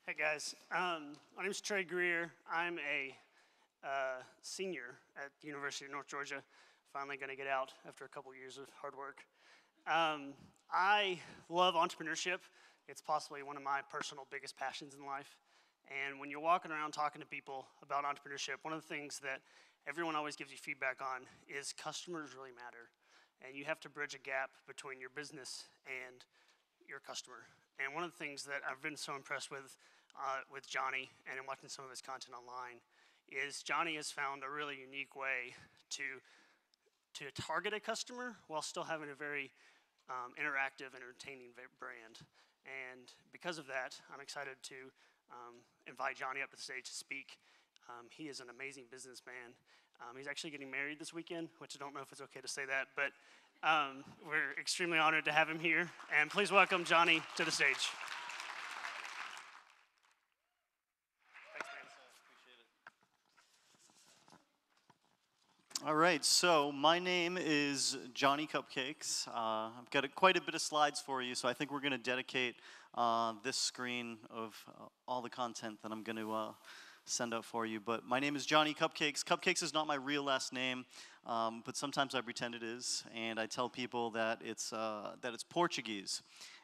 Hey guys, my name is Trey Greer. I'm a senior at the University of North Georgia. Finally going to get out after a couple years of hard work. I love entrepreneurship. It's possibly one of my personal biggest passions in life. And when you're walking around talking to people about entrepreneurship, one of the things that everyone always gives you feedback on is customers really matter. And you have to bridge a gap between your business and your customer. And one of the things that I've been so impressed with Johnny and in watching some of his content online is Johnny has found a really unique way to target a customer while still having a very interactive, entertaining brand. And because of that, I'm excited to invite Johnny up to the stage to speak. He is an amazing businessman. He's actually getting married this weekend, which I don't know if it's okay to say that, but we're extremely honored to have him here. And please welcome Johnny to the stage. Thanks, man. Appreciate it. All right, so my name is Johnny Cupcakes. I've got quite a bit of slides for you, so I think we're going to dedicate this screen of all the content that I'm going to send out for you. But my name is Johnny Cupcakes. Cupcakes is not my real last name, but sometimes I pretend it is, and I tell people that it's Portuguese,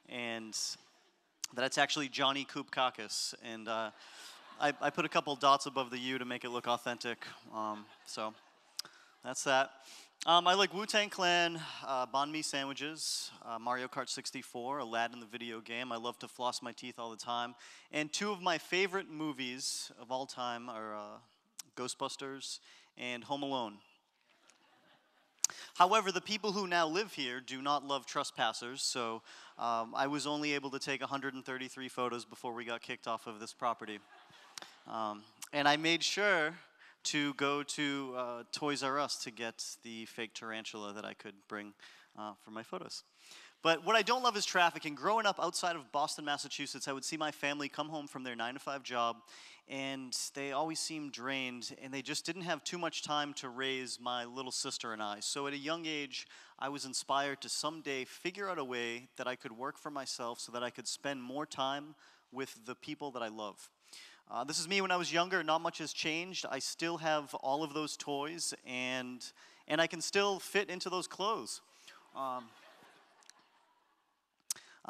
and that it's actually Johnny Koupkakis, and I put a couple dots above the U to make it look authentic. So that's that. I like Wu-Tang Clan, banh mi sandwiches, Mario Kart 64, Aladdin the video game. I love to floss my teeth all the time. And two of my favorite movies of all time are Ghostbusters and Home Alone. However, the people who now live here do not love trespassers, so I was only able to take 133 photos before we got kicked off of this property. And I made sure to go to Toys R Us to get the fake tarantula that I could bring for my photos. But what I don't love is traffic, and growing up outside of Boston, Massachusetts, I would see my family come home from their 9-to-5 job, and they always seemed drained, and they just didn't have too much time to raise my little sister and I. So at a young age, I was inspired to someday figure out a way that I could work for myself so that I could spend more time with the people that I love. This is me when I was younger. Not much has changed. I still have all of those toys, and I can still fit into those clothes.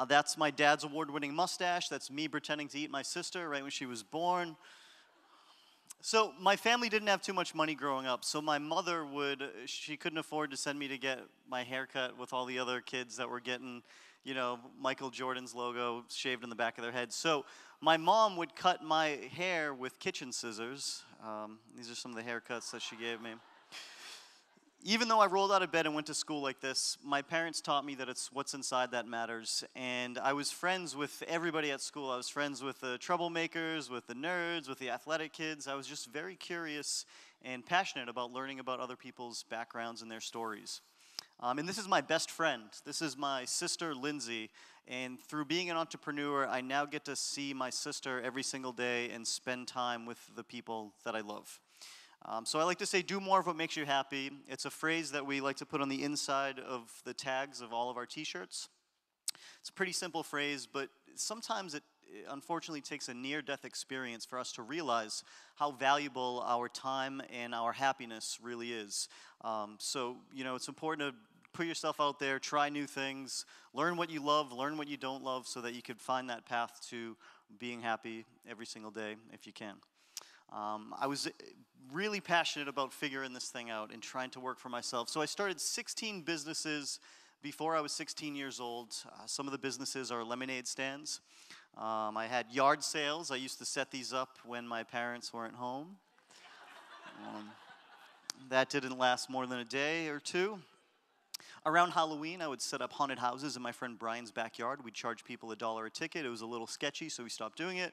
That's my dad's award-winning mustache. That's me pretending to eat my sister right when she was born. So my family didn't have too much money growing up, so my mother she couldn't afford to send me to get my haircut with all the other kids that were getting, Michael Jordan's logo shaved in the back of their head. So my mom would cut my hair with kitchen scissors. These are some of the haircuts that she gave me. Even though I rolled out of bed and went to school like this, my parents taught me that it's what's inside that matters. And I was friends with everybody at school. I was friends with the troublemakers, with the nerds, with the athletic kids. I was just very curious and passionate about learning about other people's backgrounds and their stories. And this is my best friend. This is my sister, Lindsay. And through being an entrepreneur, I now get to see my sister every single day and spend time with the people that I love. So I like to say, do more of what makes you happy. It's a phrase that we like to put on the inside of the tags of all of our t-shirts. It's a pretty simple phrase, but sometimes it unfortunately takes a near-death experience for us to realize how valuable our time and our happiness really is. So, it's important to put yourself out there, try new things, learn what you love, learn what you don't love, so that you could find that path to being happy every single day if you can. I was really passionate about figuring this thing out and trying to work for myself. So I started 16 businesses before I was 16 years old. Some of the businesses are lemonade stands. I had yard sales. I used to set these up when my parents weren't home. That didn't last more than a day or two. Around Halloween, I would set up haunted houses in my friend Brian's backyard. We'd charge people $1 a ticket. It was a little sketchy, so we stopped doing it.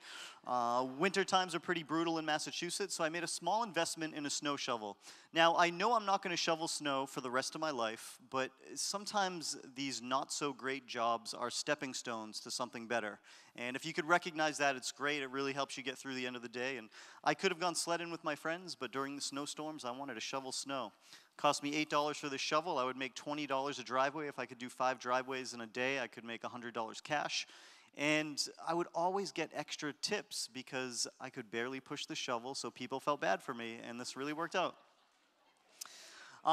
Winter times are pretty brutal in Massachusetts, so I made a small investment in a snow shovel. Now, I know I'm not going to shovel snow for the rest of my life, but sometimes these not-so-great jobs are stepping stones to something better. And if you could recognize that, it's great. It really helps you get through the end of the day. And I could have gone sledding with my friends, but during the snowstorms, I wanted to shovel snow. Cost me $8 for the shovel. I would make $20 a driveway. If I could do 5 driveways in a day, I could make $100 cash. And I would always get extra tips because I could barely push the shovel, so people felt bad for me, and this really worked out.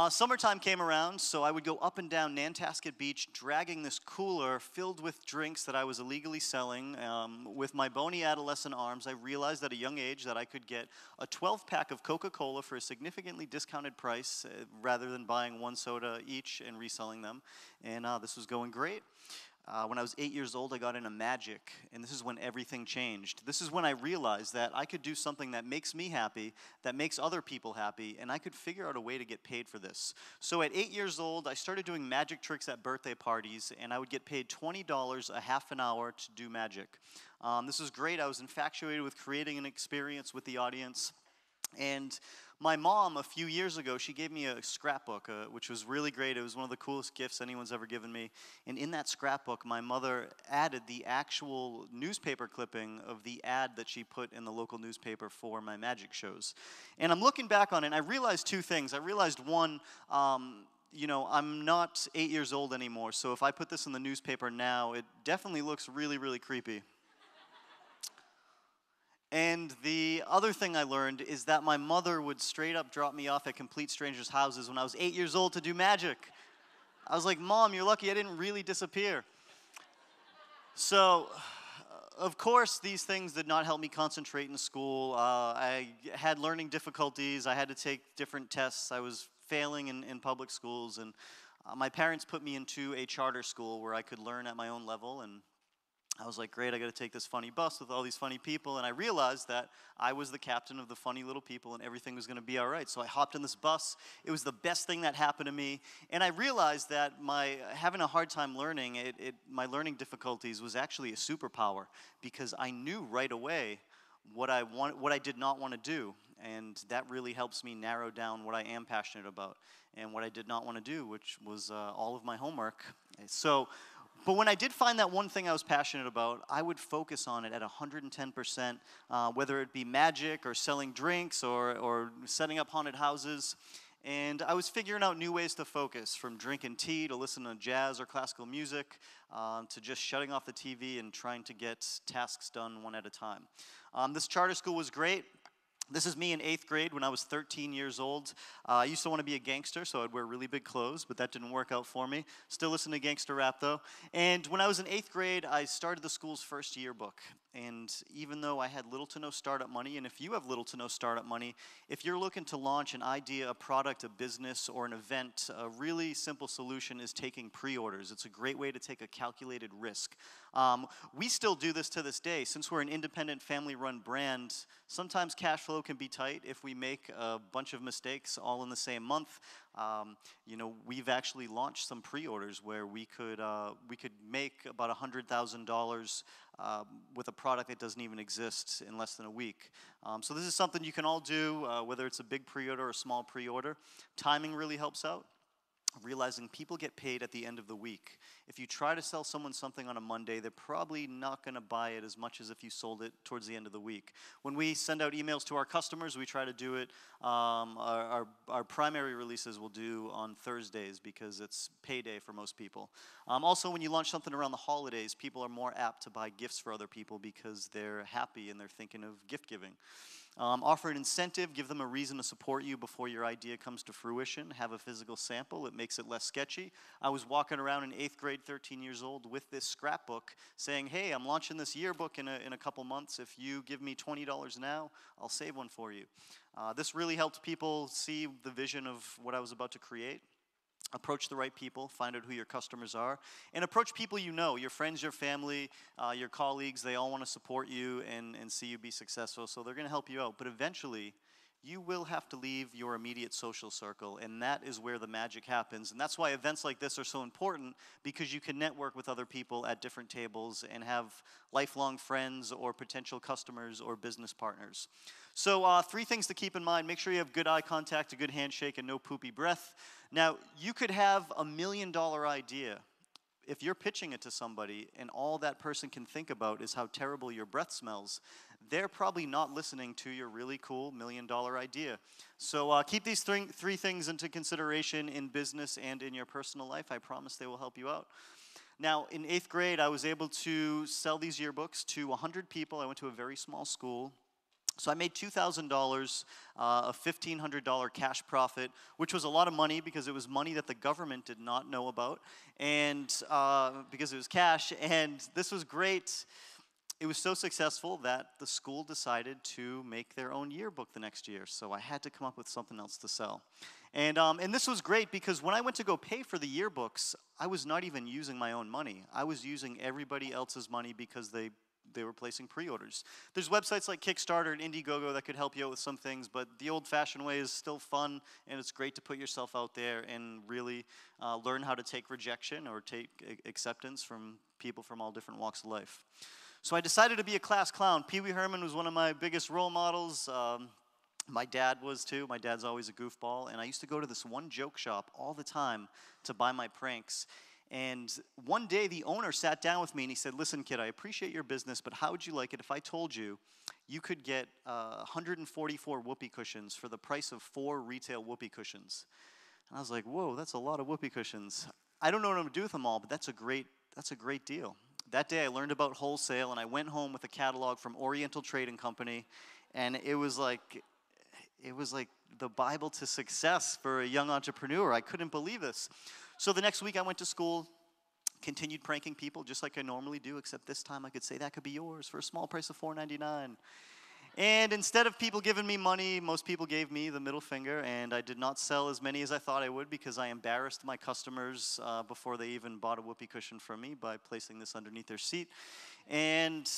Summertime came around, so I would go up and down Nantasket Beach dragging this cooler filled with drinks that I was illegally selling. With my bony adolescent arms, I realized at a young age that I could get a 12-pack of Coca-Cola for a significantly discounted price rather than buying one soda each and reselling them. And this was going great. When I was 8 years old, I got into magic, and this is when everything changed. This is when I realized that I could do something that makes me happy, that makes other people happy, and I could figure out a way to get paid for this. So at 8 years old, I started doing magic tricks at birthday parties, and I would get paid $20 a half an hour to do magic. This was great. I was infatuated with creating an experience with the audience. And my mom, a few years ago, she gave me a scrapbook, which was really great. It was one of the coolest gifts anyone's ever given me. And in that scrapbook, my mother added the actual newspaper clipping of the ad that she put in the local newspaper for my magic shows. And I'm looking back on it, and I realized two things. I realized, one, I'm not 8 years old anymore, so if I put this in the newspaper now, it definitely looks really, really creepy. And the other thing I learned is that my mother would straight up drop me off at complete strangers' houses when I was 8 years old to do magic. I was like, Mom, you're lucky I didn't really disappear. So, of course, these things did not help me concentrate in school. I had learning difficulties. I had to take different tests. I was failing in public schools. And my parents put me into a charter school where I could learn at my own level. And I was like, great, I got to take this funny bus with all these funny people. And I realized that I was the captain of the funny little people and everything was going to be all right. So I hopped in this bus. It was the best thing that happened to me. And I realized that having a hard time learning, my learning difficulties was actually a superpower because I knew right away what I did not want to do. And that really helps me narrow down what I am passionate about and what I did not want to do, which was all of my homework. But when I did find that one thing I was passionate about, I would focus on it at 110%, whether it be magic or selling drinks or setting up haunted houses. And I was figuring out new ways to focus, from drinking tea to listening to jazz or classical music, to just shutting off the TV and trying to get tasks done one at a time. This charter school was great. This is me in 8th grade when I was 13 years old. I used to want to be a gangster, so I'd wear really big clothes, but that didn't work out for me. Still listen to gangster rap, though. And when I was in 8th grade, I started the school's first yearbook. And even though I had little to no startup money, and if you have little to no startup money, if you're looking to launch an idea, a product, a business, or an event, a really simple solution is taking pre-orders. It's a great way to take a calculated risk. We still do this to this day. Since we're an independent, family-run brand, sometimes cash flow can be tight if we make a bunch of mistakes all in the same month. We've actually launched some pre-orders where we could make about $100,000 with a product that doesn't even exist in less than a week. So this is something you can all do, whether it's a big pre-order or a small pre-order. Timing really helps out. Realizing people get paid at the end of the week. If you try to sell someone something on a Monday, they're probably not going to buy it as much as if you sold it towards the end of the week. When we send out emails to our customers, we try to do it. Our primary releases we'll do on Thursdays because it's payday for most people. Also, when you launch something around the holidays, people are more apt to buy gifts for other people because they're happy and they're thinking of gift giving. Offer an incentive, give them a reason to support you before your idea comes to fruition. Have a physical sample, it makes it less sketchy. I was walking around in 8th grade, 13 years old, with this scrapbook saying, hey, I'm launching this yearbook in a couple months. If you give me $20 now, I'll save one for you. This really helped people see the vision of what I was about to create. Approach the right people, find out who your customers are, and approach people you know, your friends, your family, your colleagues. They all want to support you and see you be successful, so they're going to help you out. But eventually, you will have to leave your immediate social circle, and that is where the magic happens. And that's why events like this are so important, because you can network with other people at different tables and have lifelong friends or potential customers or business partners. So 3 things to keep in mind. Make sure you have good eye contact, a good handshake, and no poopy breath. Now, you could have $1 million idea. If you're pitching it to somebody and all that person can think about is how terrible your breath smells, they're probably not listening to your really cool $1 million idea. So keep these three things into consideration in business and in your personal life. I promise they will help you out. Now, in 8th grade, I was able to sell these yearbooks to 100 people. I went to a very small school. So I made $2,000, a $1,500 cash profit, which was a lot of money because it was money that the government did not know about, and because it was cash. And this was great. It was so successful that the school decided to make their own yearbook the next year. So I had to come up with something else to sell. And this was great because when I went to go pay for the yearbooks, I was not even using my own money. I was using everybody else's money because they were placing pre-orders. There's websites like Kickstarter and Indiegogo that could help you out with some things, but the old-fashioned way is still fun, and it's great to put yourself out there and really learn how to take rejection or take acceptance from people from all different walks of life. So I decided to be a class clown. Pee Wee Herman was one of my biggest role models. My dad was too. My dad's always a goofball, and I used to go to this one joke shop all the time to buy my pranks. And one day, the owner sat down with me and he said, "Listen, kid, I appreciate your business, but how would you like it if I told you you could get 144 whoopee cushions for the price of 4 retail whoopee cushions?" And I was like, "Whoa, that's a lot of whoopee cushions. I don't know what I'm going to do with them all, but that's a great deal." That day, I learned about wholesale, and I went home with a catalog from Oriental Trading Company, and it was like the Bible to success for a young entrepreneur. I couldn't believe this. So the next week I went to school, continued pranking people just like I normally do, except this time I could say, "That could be yours for a small price of $4.99. And instead of people giving me money, most people gave me the middle finger, and I did not sell as many as I thought I would because I embarrassed my customers before they even bought a whoopee cushion from me by placing this underneath their seat. And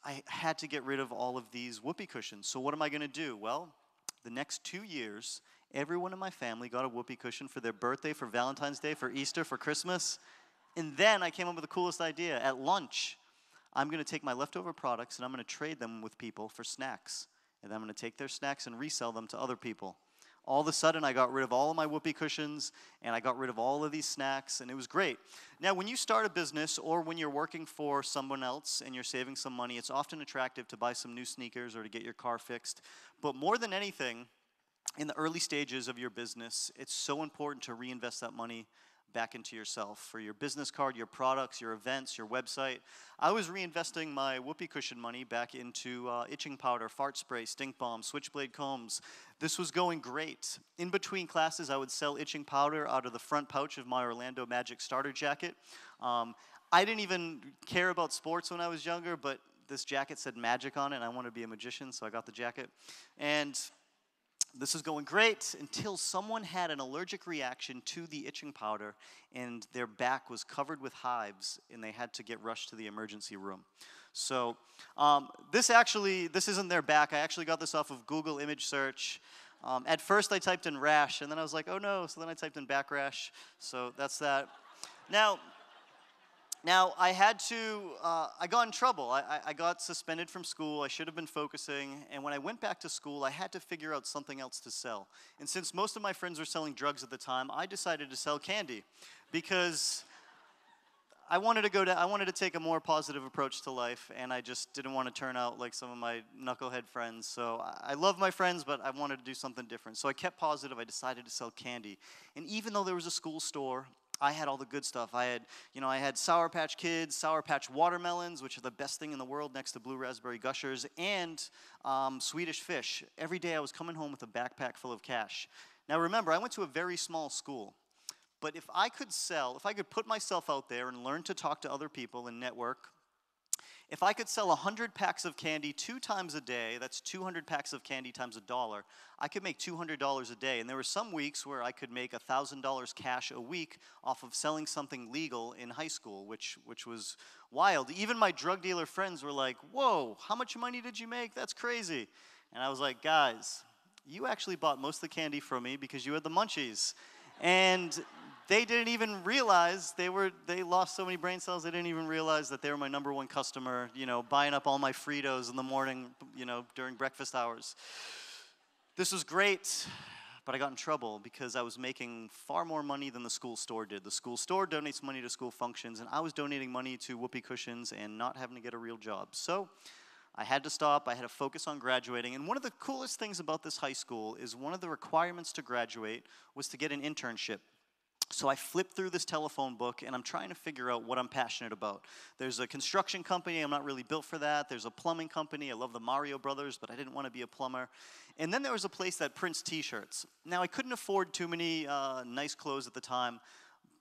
I had to get rid of all of these whoopee cushions. So what am I going to do? Well, the next 2 years, everyone in my family got a whoopee cushion for their birthday, for Valentine's Day, for Easter, for Christmas. And then I came up with the coolest idea. At lunch, I'm going to take my leftover products and I'm going to trade them with people for snacks. And I'm going to take their snacks and resell them to other people. All of a sudden, I got rid of all of my whoopee cushions, and I got rid of all of these snacks, and it was great. Now, when you start a business or when you're working for someone else and you're saving some money, it's often attractive to buy some new sneakers or to get your car fixed. But more than anything, in the early stages of your business, it's so important to reinvest that money back into yourself for your business card, your products, your events, your website. I was reinvesting my whoopee cushion money back into itching powder, fart spray, stink bomb, switchblade combs. This was going great. In between classes, I would sell itching powder out of the front pouch of my Orlando Magic starter jacket. I didn't even care about sports when I was younger, but this jacket said Magic on it, and I wanted to be a magician, so I got the jacket. And this was going great until someone had an allergic reaction to the itching powder and their back was covered with hives and they had to get rushed to the emergency room. So this isn't their back. I actually got this off of Google image search. At first I typed in rash and then I was like, oh no, so then I typed in back rash. So that's that. Now, I got in trouble. I got suspended from school. I should have been focusing. And when I went back to school, I had to figure out something else to sell. And since most of my friends were selling drugs at the time, I decided to sell candy because I wanted to take a more positive approach to life, and I just didn't want to turn out like some of my knucklehead friends. So I love my friends, but I wanted to do something different. So I kept positive. I decided to sell candy. And even though there was a school store, I had all the good stuff. I had Sour Patch Kids, Sour Patch Watermelons, which are the best thing in the world next to Blue Raspberry Gushers, and Swedish Fish. Every day I was coming home with a backpack full of cash. Now remember, I went to a very small school. But if I could put myself out there and learn to talk to other people and network, if I could sell 100 packs of candy 2 times a day, that's 200 packs of candy times $1, I could make $200 a day. And there were some weeks where I could make $1,000 cash a week off of selling something legal in high school, which was wild. Even my drug dealer friends were like, whoa, how much money did you make? That's crazy. And I was like, guys, you actually bought most of the candy from me because you had the munchies. And they didn't even realize they lost so many brain cells, they didn't even realize that they were my #1 customer, buying up all my Fritos in the morning, during breakfast hours. This was great, but I got in trouble because I was making far more money than the school store did. The school store donates money to school functions, and I was donating money to whoopee cushions and not having to get a real job. So I had to stop. I had to focus on graduating. And one of the coolest things about this high school is one of the requirements to graduate was to get an internship. So I flip through this telephone book, and I'm trying to figure out what I'm passionate about. There's a construction company. I'm not really built for that. There's a plumbing company. I love the Mario Brothers, but I didn't want to be a plumber. And then there was a place that prints T-shirts. Now, I couldn't afford too many nice clothes at the time,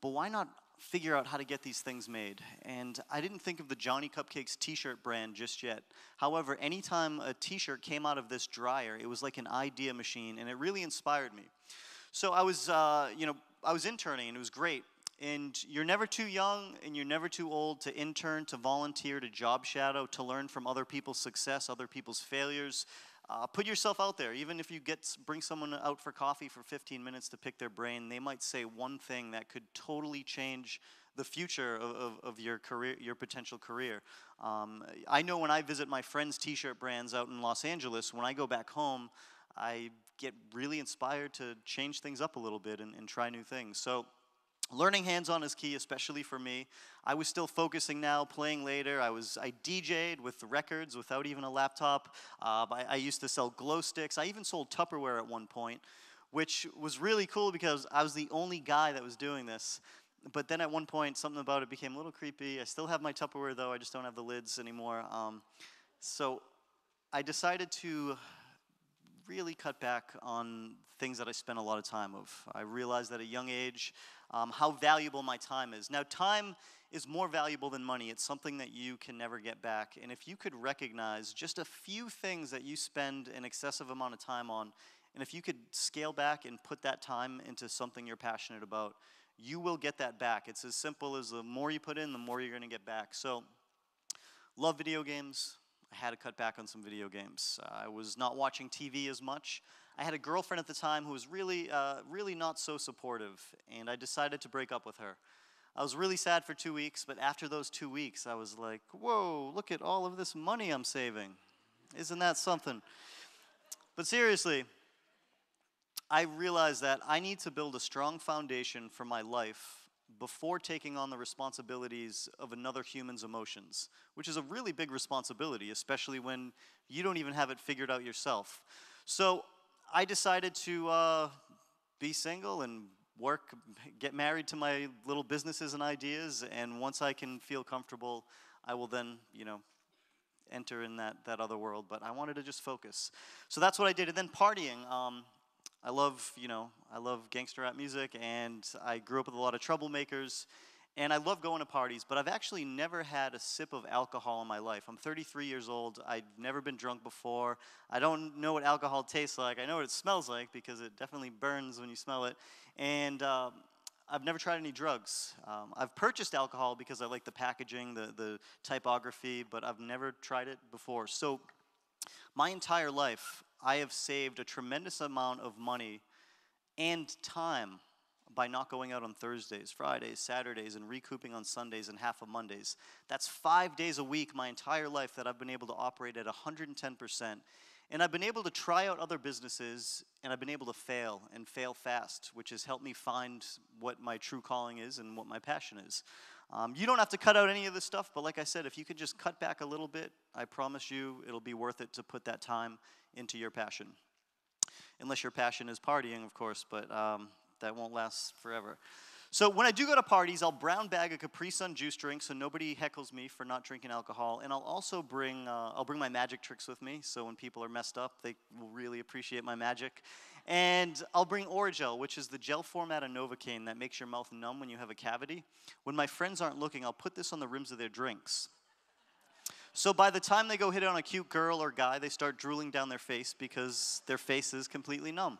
but why not figure out how to get these things made? And I didn't think of the Johnny Cupcakes T-shirt brand just yet. However, anytime a T-shirt came out of this dryer, it was like an idea machine, and it really inspired me. So I was interning, and it was great. And you're never too young, and you're never too old to intern, to volunteer, to job shadow, to learn from other people's success, other people's failures. Put yourself out there. Even if you bring someone out for coffee for 15 minutes to pick their brain, they might say one thing that could totally change the future of your career, your potential career. I know when I visit my friends' T-shirt brands out in Los Angeles, when I go back home, I get really inspired to change things up a little bit and try new things. So learning hands-on is key, especially for me. I was still focusing now, playing later. I DJ'd with the records without even a laptop. I used to sell glow sticks. I even sold Tupperware at one point, which was really cool because I was the only guy that was doing this. But then at one point, something about it became a little creepy. I still have my Tupperware, though. I just don't have the lids anymore. So I decided to really cut back on things that I spent a lot of time of. I realized at a young age how valuable my time is. Now, time is more valuable than money. It's something that you can never get back. And if you could recognize just a few things that you spend an excessive amount of time on, and if you could scale back and put that time into something you're passionate about, you will get that back. It's as simple as the more you put in, the more you're going to get back. So, love video games. I had to cut back on some video games. I was not watching TV as much. I had a girlfriend at the time who was really not so supportive, and I decided to break up with her. I was really sad for 2 weeks, but after those 2 weeks, I was like, whoa, look at all of this money I'm saving. Isn't that something? But seriously, I realized that I need to build a strong foundation for my life before taking on the responsibilities of another human's emotions, which is a really big responsibility, especially when you don't even have it figured out yourself. So I decided to be single and get married to my little businesses and ideas, and once I can feel comfortable, I will then, enter in that other world. But I wanted to just focus. So that's what I did. And then partying. I love gangster rap music, and I grew up with a lot of troublemakers, and I love going to parties, but I've actually never had a sip of alcohol in my life. I'm 33 years old. I've never been drunk before. I don't know what alcohol tastes like. I know what it smells like because it definitely burns when you smell it, and I've never tried any drugs. I've purchased alcohol because I like the packaging, the typography, but I've never tried it before. So my entire life, I have saved a tremendous amount of money and time by not going out on Thursdays, Fridays, Saturdays, and recouping on Sundays and half of Mondays. That's 5 days a week my entire life that I've been able to operate at 110%. And I've been able to try out other businesses, and I've been able to fail, and fail fast, which has helped me find what my true calling is and what my passion is. You don't have to cut out any of this stuff, but like I said, if you could just cut back a little bit, I promise you it'll be worth it to put that time into your passion. Unless your passion is partying, of course, but that won't last forever. So when I do go to parties, I'll brown bag a Capri Sun juice drink so nobody heckles me for not drinking alcohol, and I'll also bring my magic tricks with me, so when people are messed up, they will really appreciate my magic. And I'll bring Orajel, which is the gel format of Novocaine that makes your mouth numb when you have a cavity. When my friends aren't looking, I'll put this on the rims of their drinks. So by the time they go hit on a cute girl or guy, they start drooling down their face because their face is completely numb.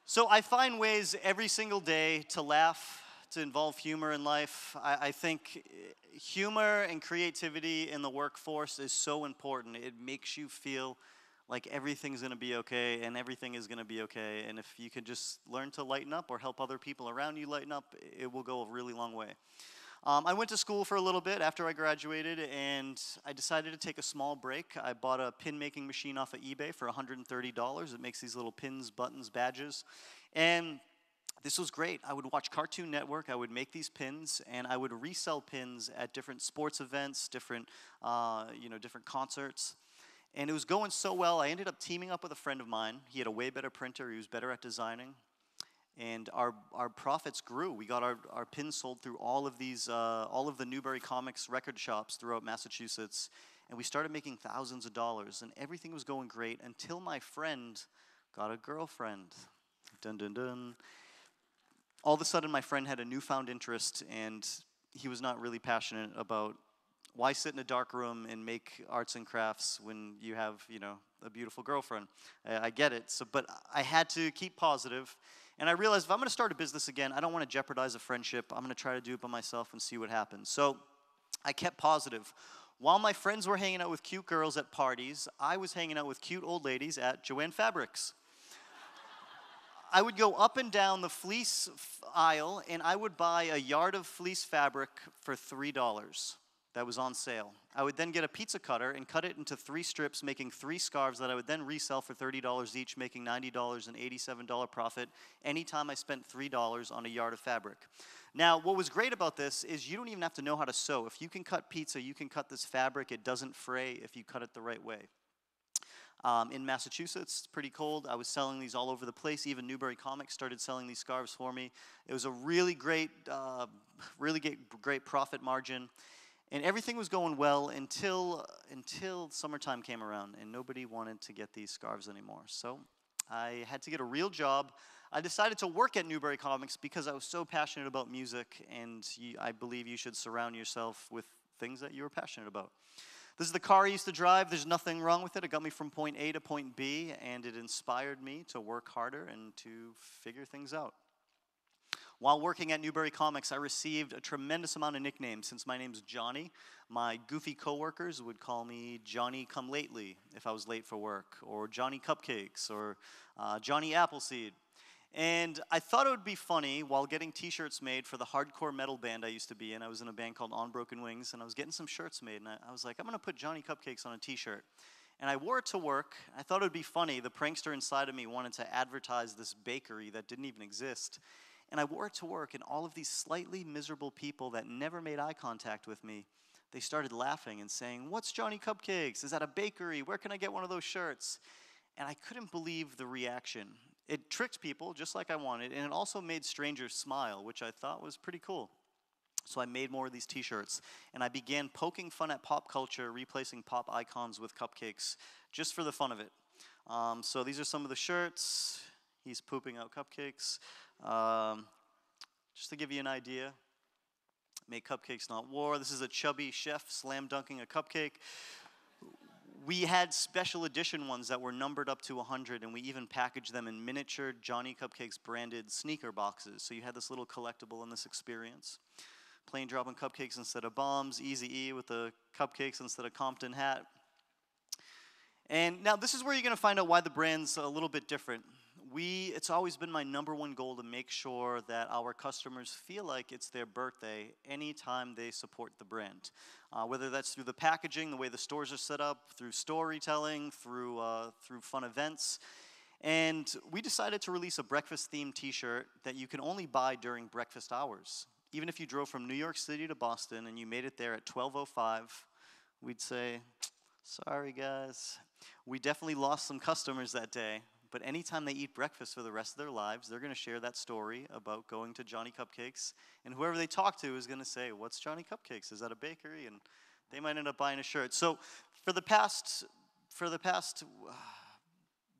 So I find ways every single day to laugh, to involve humor in life. I think humor and creativity in the workforce is so important. It makes you feel like everything's going to be okay and everything is going to be okay. And if you can just learn to lighten up or help other people around you lighten up, it will go a really long way. I went to school for a little bit after I graduated, and I decided to take a small break. I bought a pin making machine off of eBay for $130. It makes these little pins, buttons, badges. And this was great. I would watch Cartoon Network, I would make these pins, and I would resell pins at different sports events, different concerts. And it was going so well, I ended up teaming up with a friend of mine. He had a way better printer, he was better at designing. And our profits grew. We got our pins sold through all of the Newbury Comics record shops throughout Massachusetts. And we started making thousands of dollars. And everything was going great until my friend got a girlfriend. Dun, dun, dun. All of a sudden, my friend had a newfound interest, and he was not really passionate about why sit in a dark room and make arts and crafts when you have, a beautiful girlfriend. I get it. But I had to keep positive. And I realized if I'm going to start a business again, I don't want to jeopardize a friendship. I'm going to try to do it by myself and see what happens. So I kept positive. While my friends were hanging out with cute girls at parties, I was hanging out with cute old ladies at Joann Fabrics. I would go up and down the fleece aisle, and I would buy a yard of fleece fabric for $3 that was on sale. I would then get a pizza cutter and cut it into 3 strips, making 3 scarves that I would then resell for $30 each, making $90 and $87 profit anytime I spent $3 on a yard of fabric. Now, what was great about this is you don't even have to know how to sew. If you can cut pizza, you can cut this fabric. It doesn't fray if you cut it the right way. In Massachusetts, it's pretty cold. I was selling these all over the place. Even Newbury Comics started selling these scarves for me. It was a really great profit margin. And everything was going well until summertime came around, and nobody wanted to get these scarves anymore. So I had to get a real job. I decided to work at Newbury Comics because I was so passionate about music, and I believe you should surround yourself with things that you're passionate about. This is the car I used to drive. There's nothing wrong with it. It got me from point A to point B, and it inspired me to work harder and to figure things out. While working at Newbury Comics, I received a tremendous amount of nicknames. Since my name's Johnny, my goofy coworkers would call me Johnny Come Lately if I was late for work, or Johnny Cupcakes, or Johnny Appleseed. And I thought it would be funny while getting t-shirts made for the hardcore metal band I used to be in. I was in a band called On Broken Wings, and I was getting some shirts made, and I was like, I'm going to put Johnny Cupcakes on a t-shirt. And I wore it to work. I thought it would be funny. The prankster inside of me wanted to advertise this bakery that didn't even exist. And I wore it to work, and all of these slightly miserable people that never made eye contact with me, they started laughing and saying, "What's Johnny Cupcakes? Is that a bakery? Where can I get one of those shirts?" And I couldn't believe the reaction. It tricked people just like I wanted, and it also made strangers smile, which I thought was pretty cool. So I made more of these t-shirts, and I began poking fun at pop culture, replacing pop icons with cupcakes, just for the fun of it. So these are some of the shirts. He's pooping out cupcakes. Just to give you an idea, make cupcakes, not war. This is a chubby chef slam dunking a cupcake. We had special edition ones that were numbered up to 100, and we even packaged them in miniature Johnny Cupcakes branded sneaker boxes. So you had this little collectible in this experience. Plain dropping cupcakes instead of bombs, Eazy-E with the cupcakes instead of Compton hat. And now this is where you're going to find out why the brand's a little bit different. It's always been my #1 goal to make sure that our customers feel like it's their birthday anytime they support the brand. Whether that's through the packaging, the way the stores are set up, through storytelling, through fun events. And we decided to release a breakfast-themed t-shirt that you can only buy during breakfast hours. Even if you drove from New York City to Boston and you made it there at 12:05, we'd say, "Sorry, guys. We definitely lost some customers that day. But anytime they eat breakfast for the rest of their lives, they're going to share that story about going to Johnny Cupcakes. And whoever they talk to is going to say, 'What's Johnny Cupcakes? Is that a bakery?' And they might end up buying a shirt." So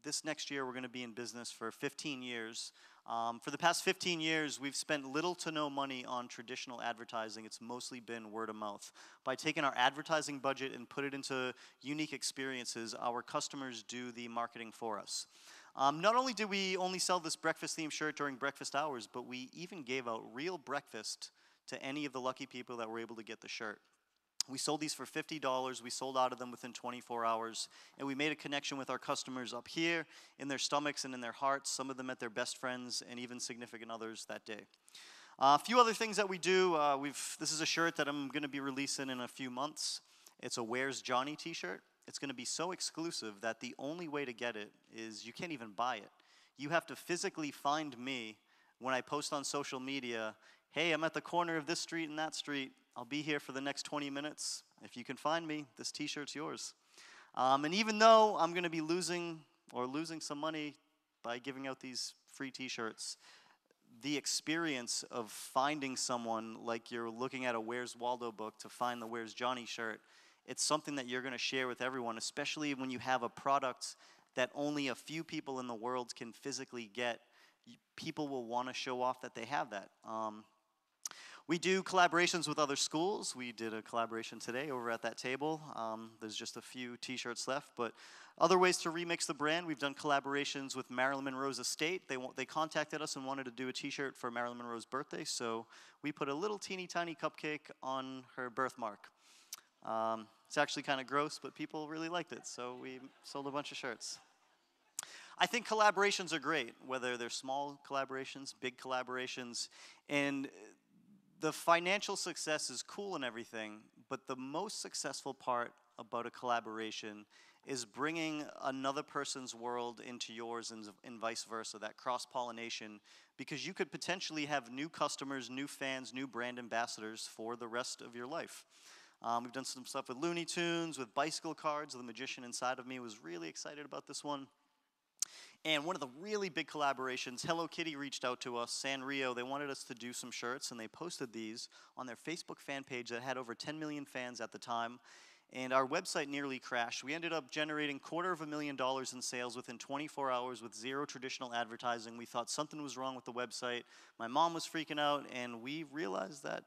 this next year, we're going to be in business for 15 years. For the past 15 years, we've spent little to no money on traditional advertising. It's mostly been word of mouth. By taking our advertising budget and put it into unique experiences, our customers do the marketing for us. Not only did we only sell this breakfast-themed shirt during breakfast hours, but we even gave out real breakfast to any of the lucky people that were able to get the shirt. We sold these for $50. We sold out of them within 24 hours. And we made a connection with our customers up here, in their stomachs and in their hearts. Some of them met their best friends and even significant others that day. A few other things that we do. This is a shirt that I'm going to be releasing in a few months. It's a Where's Johnny t-shirt. It's going to be so exclusive that the only way to get it is you can't even buy it. You have to physically find me when I post on social media, "Hey, I'm at the corner of this street and that street. I'll be here for the next 20 minutes. If you can find me, this t-shirt's yours." And even though I'm going to be losing some money by giving out these free t-shirts, the experience of finding someone like you're looking at a Where's Waldo book to find the Where's Johnny shirt, it's something that you're going to share with everyone, especially when you have a product that only a few people in the world can physically get. People will want to show off that they have that. We do collaborations with other schools. We did a collaboration today over at that table. There's just a few t-shirts left, but other ways to remix the brand. We've done collaborations with Marilyn Monroe's estate. They contacted us and wanted to do a t-shirt for Marilyn Monroe's birthday, so we put a little teeny tiny cupcake on her birthmark. It's actually kind of gross, but people really liked it, so we sold a bunch of shirts. I think collaborations are great, whether they're small collaborations, big collaborations, and the financial success is cool and everything, but the most successful part about a collaboration is bringing another person's world into yours and vice versa, that cross-pollination, because you could potentially have new customers, new fans, new brand ambassadors for the rest of your life. We've done some stuff with Looney Tunes, with bicycle cards. The magician inside of me was really excited about this one. And one of the really big collaborations, Hello Kitty reached out to us, Sanrio. They wanted us to do some shirts, and they posted these on their Facebook fan page that had over 10 million fans at the time. And our website nearly crashed. We ended up generating $250,000 in sales within 24 hours with zero traditional advertising. We thought something was wrong with the website. My mom was freaking out, and we realized that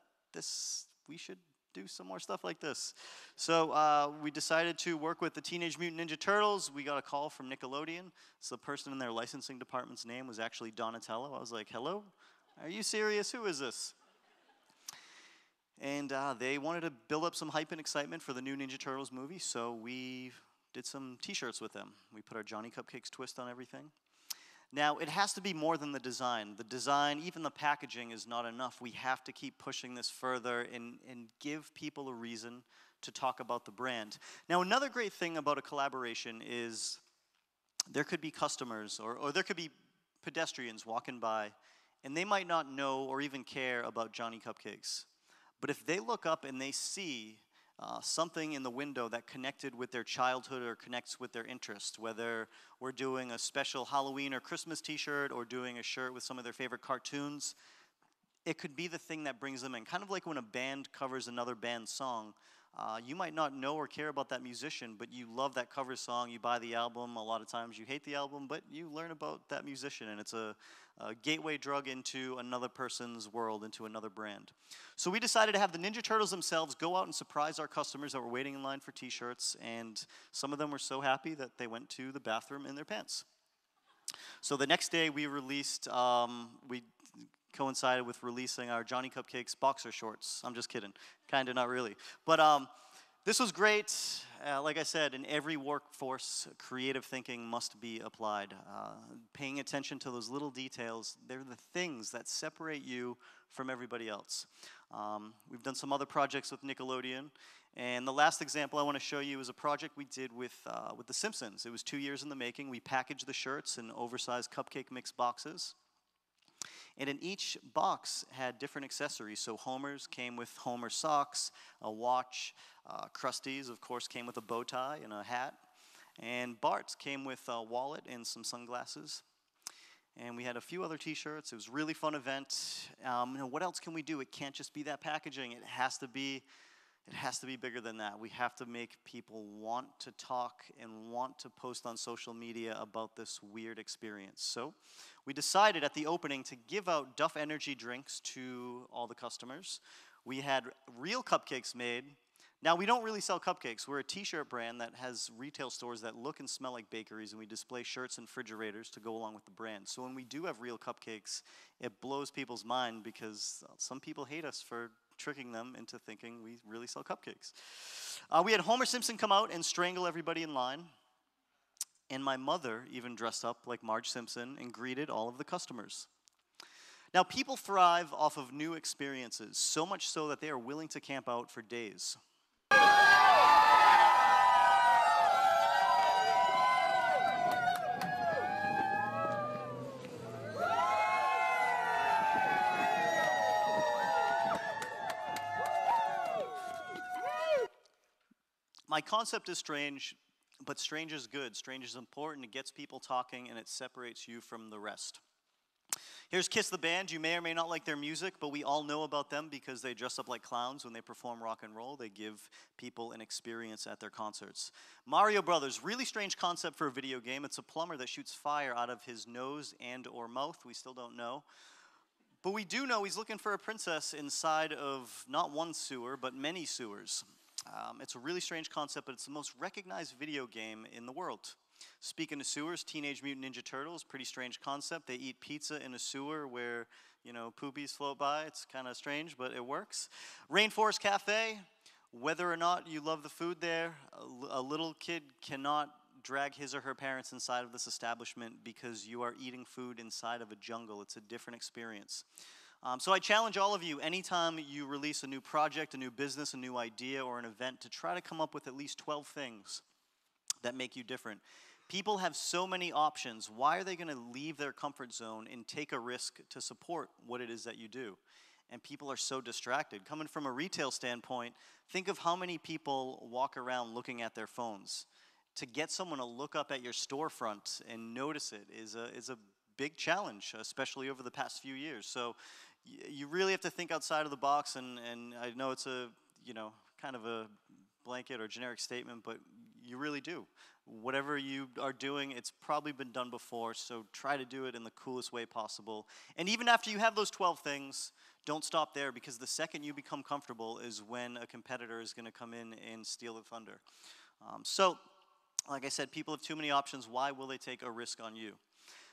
we should do some more stuff like this. So we decided to work with the Teenage Mutant Ninja Turtles. We got a call from Nickelodeon. So the person in their licensing department's name was actually Donatello. I was like, hello? Are you serious? Who is this? And they wanted to build up some hype and excitement for the new Ninja Turtles movie, so we did some t-shirts with them. We put our Johnny Cupcakes twist on everything. Now, it has to be more than the design. The design, even the packaging, is not enough. We have to keep pushing this further and give people a reason to talk about the brand. Now, another great thing about a collaboration is there could be customers or there could be pedestrians walking by, and they might not know or even care about Johnny Cupcakes. But if they look up and they see something in the window that connected with their childhood or connects with their interest, whether we're doing a special Halloween or Christmas t-shirt or doing a shirt with some of their favorite cartoons, it could be the thing that brings them in. Kind of like when a band covers another band's song. You might not know or care about that musician, but you love that cover song, you buy the album. A lot of times you hate the album, but you learn about that musician, and it's a gateway drug into another person's world, into another brand. So we decided to have the Ninja Turtles themselves go out and surprise our customers that were waiting in line for t-shirts, and some of them were so happy that they went to the bathroom in their pants. So the next day we released, we coincided with releasing our Johnny Cupcakes boxer shorts. I'm just kidding. Kind of, not really. But this was great. Like I said, in every workforce, creative thinking must be applied. Paying attention to those little details, they're the things that separate you from everybody else. We've done some other projects with Nickelodeon. And the last example I want to show you is a project we did with The Simpsons. It was 2 years in the making. We packaged the shirts in oversized cupcake mix boxes. And in each box had different accessories. So Homer's came with Homer socks, a watch. Krusty's, of course, came with a bow tie and a hat. And Bart's came with a wallet and some sunglasses. And we had a few other t-shirts. It was a really fun event. What else can we do? It can't just be that packaging. It has to be bigger than that. We have to make people want to talk and want to post on social media about this weird experience. So we decided at the opening to give out Duff Energy drinks to all the customers. We had real cupcakes made. Now, we don't really sell cupcakes. We're a t-shirt brand that has retail stores that look and smell like bakeries, and we display shirts and refrigerators to go along with the brand. So when we do have real cupcakes, it blows people's mind because some people hate us for tricking them into thinking we really sell cupcakes. We had Homer Simpson come out and strangle everybody in line. And my mother even dressed up like Marge Simpson and greeted all of the customers. Now, people thrive off of new experiences, so much so that they are willing to camp out for days. My concept is strange, but strange is good. Strange is important. It gets people talking, and it separates you from the rest. Here's Kiss the Band. You may or may not like their music, but we all know about them because they dress up like clowns when they perform rock and roll. They give people an experience at their concerts. Mario Brothers, really strange concept for a video game. It's a plumber that shoots fire out of his nose and or mouth. We still don't know. But we do know he's looking for a princess inside of not one sewer, but many sewers. It's a really strange concept, but it's the most recognized video game in the world. Speaking of sewers, Teenage Mutant Ninja Turtles, pretty strange concept. They eat pizza in a sewer where, poopies float by. It's kind of strange, but it works. Rainforest Cafe, whether or not you love the food there, a little kid cannot drag his or her parents inside of this establishment because you are eating food inside of a jungle. It's a different experience. So I challenge all of you, anytime you release a new project, a new business, a new idea, or an event, to try to come up with at least 12 things that make you different. People have so many options. Why are they going to leave their comfort zone and take a risk to support what it is that you do? And people are so distracted. Coming from a retail standpoint, think of how many people walk around looking at their phones. To get someone to look up at your storefront and notice it is a big challenge, especially over the past few years. So you really have to think outside of the box, and I know it's a, kind of a blanket or generic statement, but you really do. Whatever you are doing, it's probably been done before, so try to do it in the coolest way possible. And even after you have those 12 things, don't stop there, because the second you become comfortable is when a competitor is going to come in and steal the thunder. So, like I said, people have too many options. Why will they take a risk on you?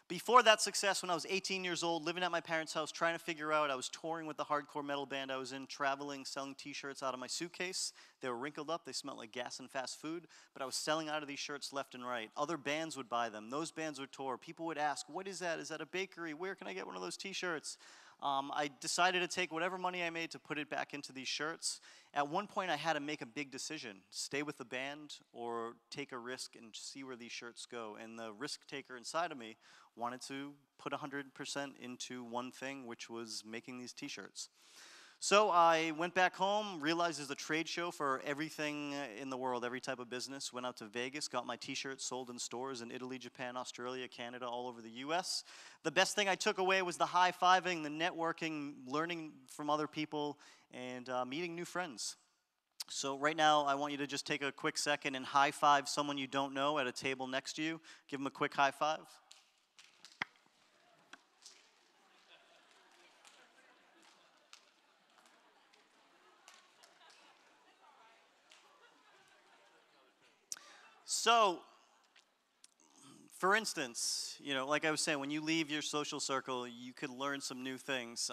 Before that success, when I was 18 years old, living at my parents' house, trying to figure out, I was touring with the hardcore metal band I was in, traveling, selling t-shirts out of my suitcase. They were wrinkled up, they smelled like gas and fast food, but I was selling out of these shirts left and right. Other bands would buy them. Those bands would tour. People would ask, what is that? Is that a bakery? Where can I get one of those t-shirts? I decided to take whatever money I made to put it back into these shirts. At one point, I had to make a big decision: stay with the band or take a risk and see where these shirts go. And the risk taker inside of me wanted to put 100% into one thing, which was making these t-shirts. So I went back home, realized there's a trade show for everything in the world, every type of business. Went out to Vegas, got my t-shirts sold in stores in Italy, Japan, Australia, Canada, all over the US. The best thing I took away was the high-fiving, the networking, learning from other people, and meeting new friends. So right now, I want you to just take a quick second and high-five someone you don't know at a table next to you. Give them a quick high-five. So, for instance, like I was saying, when you leave your social circle, you could learn some new things.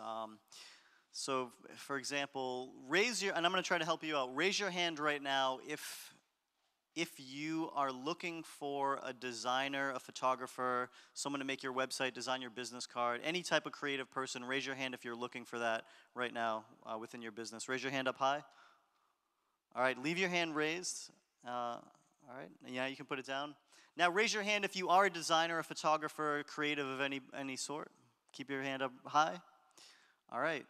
So, for example, and I'm going to try to help you out. Raise your hand right now if you are looking for a designer, a photographer, someone to make your website, design your business card, any type of creative person. Raise your hand if you're looking for that right now within your business. Raise your hand up high. All right, leave your hand raised. All right, yeah, you can put it down. Now raise your hand if you are a designer, a photographer, a creative of any sort. Keep your hand up high. All right,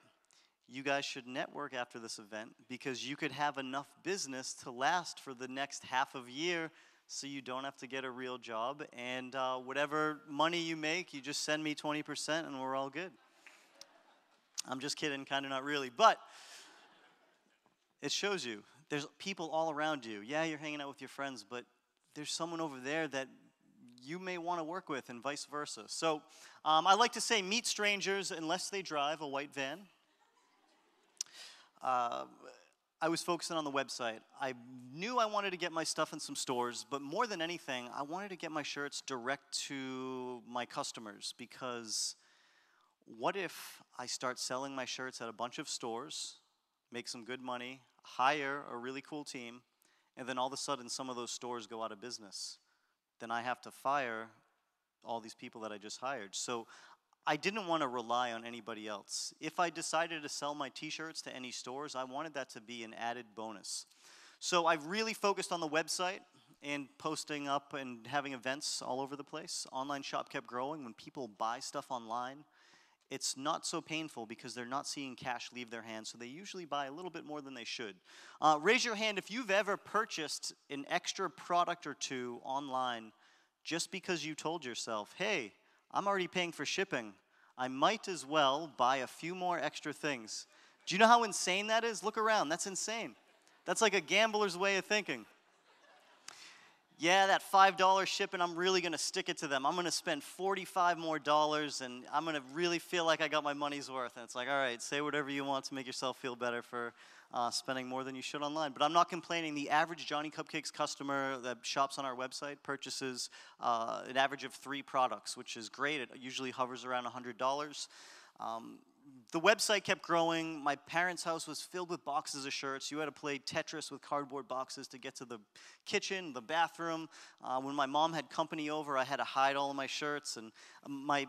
you guys should network after this event, because you could have enough business to last for the next half of year, so you don't have to get a real job. And whatever money you make, you just send me 20% and we're all good. I'm just kidding, kind of not really, but it shows you. There's people all around you. Yeah, you're hanging out with your friends, but there's someone over there that you may want to work with, and vice versa. So I like to say, meet strangers unless they drive a white van. I was focusing on the website. I knew I wanted to get my stuff in some stores, but more than anything, I wanted to get my shirts direct to my customers, because what if I start selling my shirts at a bunch of stores, make some good money, hire a really cool team, and then all of a sudden some of those stores go out of business? Then I have to fire all these people that I just hired. So I didn't want to rely on anybody else. If I decided to sell my t-shirts to any stores, I wanted that to be an added bonus. So I've really focused on the website and posting up and having events all over the place. Online shop kept growing. When people buy stuff online, it's not so painful because they're not seeing cash leave their hands, so they usually buy a little bit more than they should. Raise your hand if you've ever purchased an extra product or two online just because you told yourself, hey, I'm already paying for shipping. I might as well buy a few more extra things. Do you know how insane that is? Look around, that's insane. That's like a gambler's way of thinking. Yeah, that $5 shipping, I'm really gonna stick it to them. I'm gonna spend $45 more and I'm gonna really feel like I got my money's worth. And it's like, all right, say whatever you want to make yourself feel better for spending more than you should online. But I'm not complaining. The average Johnny Cupcakes customer that shops on our website purchases an average of 3 products, which is great. It usually hovers around $100. The website kept growing. My parents' house was filled with boxes of shirts. You had to play Tetris with cardboard boxes to get to the kitchen, the bathroom. When my mom had company over, I had to hide all of my shirts. And my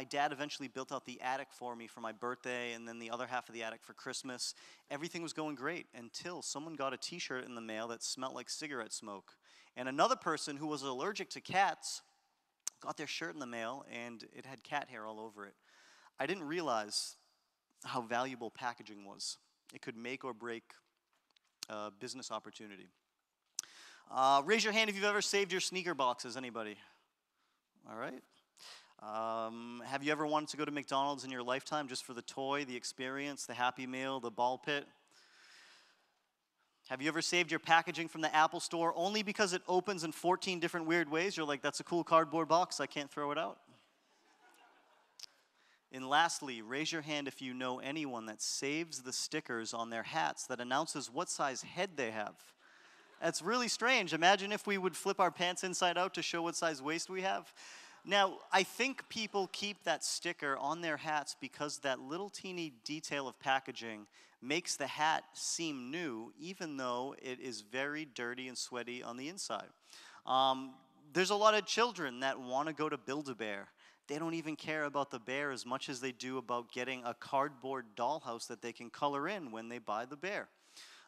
dad eventually built out the attic for me for my birthday, and then the other half of the attic for Christmas. Everything was going great until someone got a t-shirt in the mail that smelled like cigarette smoke. And another person who was allergic to cats got their shirt in the mail, and it had cat hair all over it. I didn't realize how valuable packaging was. It could make or break a business opportunity. Raise your hand if you've ever saved your sneaker boxes. Anybody? All right. Have you ever wanted to go to McDonald's in your lifetime just for the toy, the experience, the Happy Meal, the ball pit? Have you ever saved your packaging from the Apple Store only because it opens in 14 different weird ways? You're like, that's a cool cardboard box, I can't throw it out. And lastly, raise your hand if you know anyone that saves the stickers on their hats that announces what size head they have. That's really strange. Imagine if we would flip our pants inside out to show what size waist we have. Now, I think people keep that sticker on their hats because that little teeny detail of packaging makes the hat seem new, even though it is very dirty and sweaty on the inside. There's a lot of children that want to go to Build-A-Bear. They don't even care about the bear as much as they do about getting a cardboard dollhouse that they can color in when they buy the bear.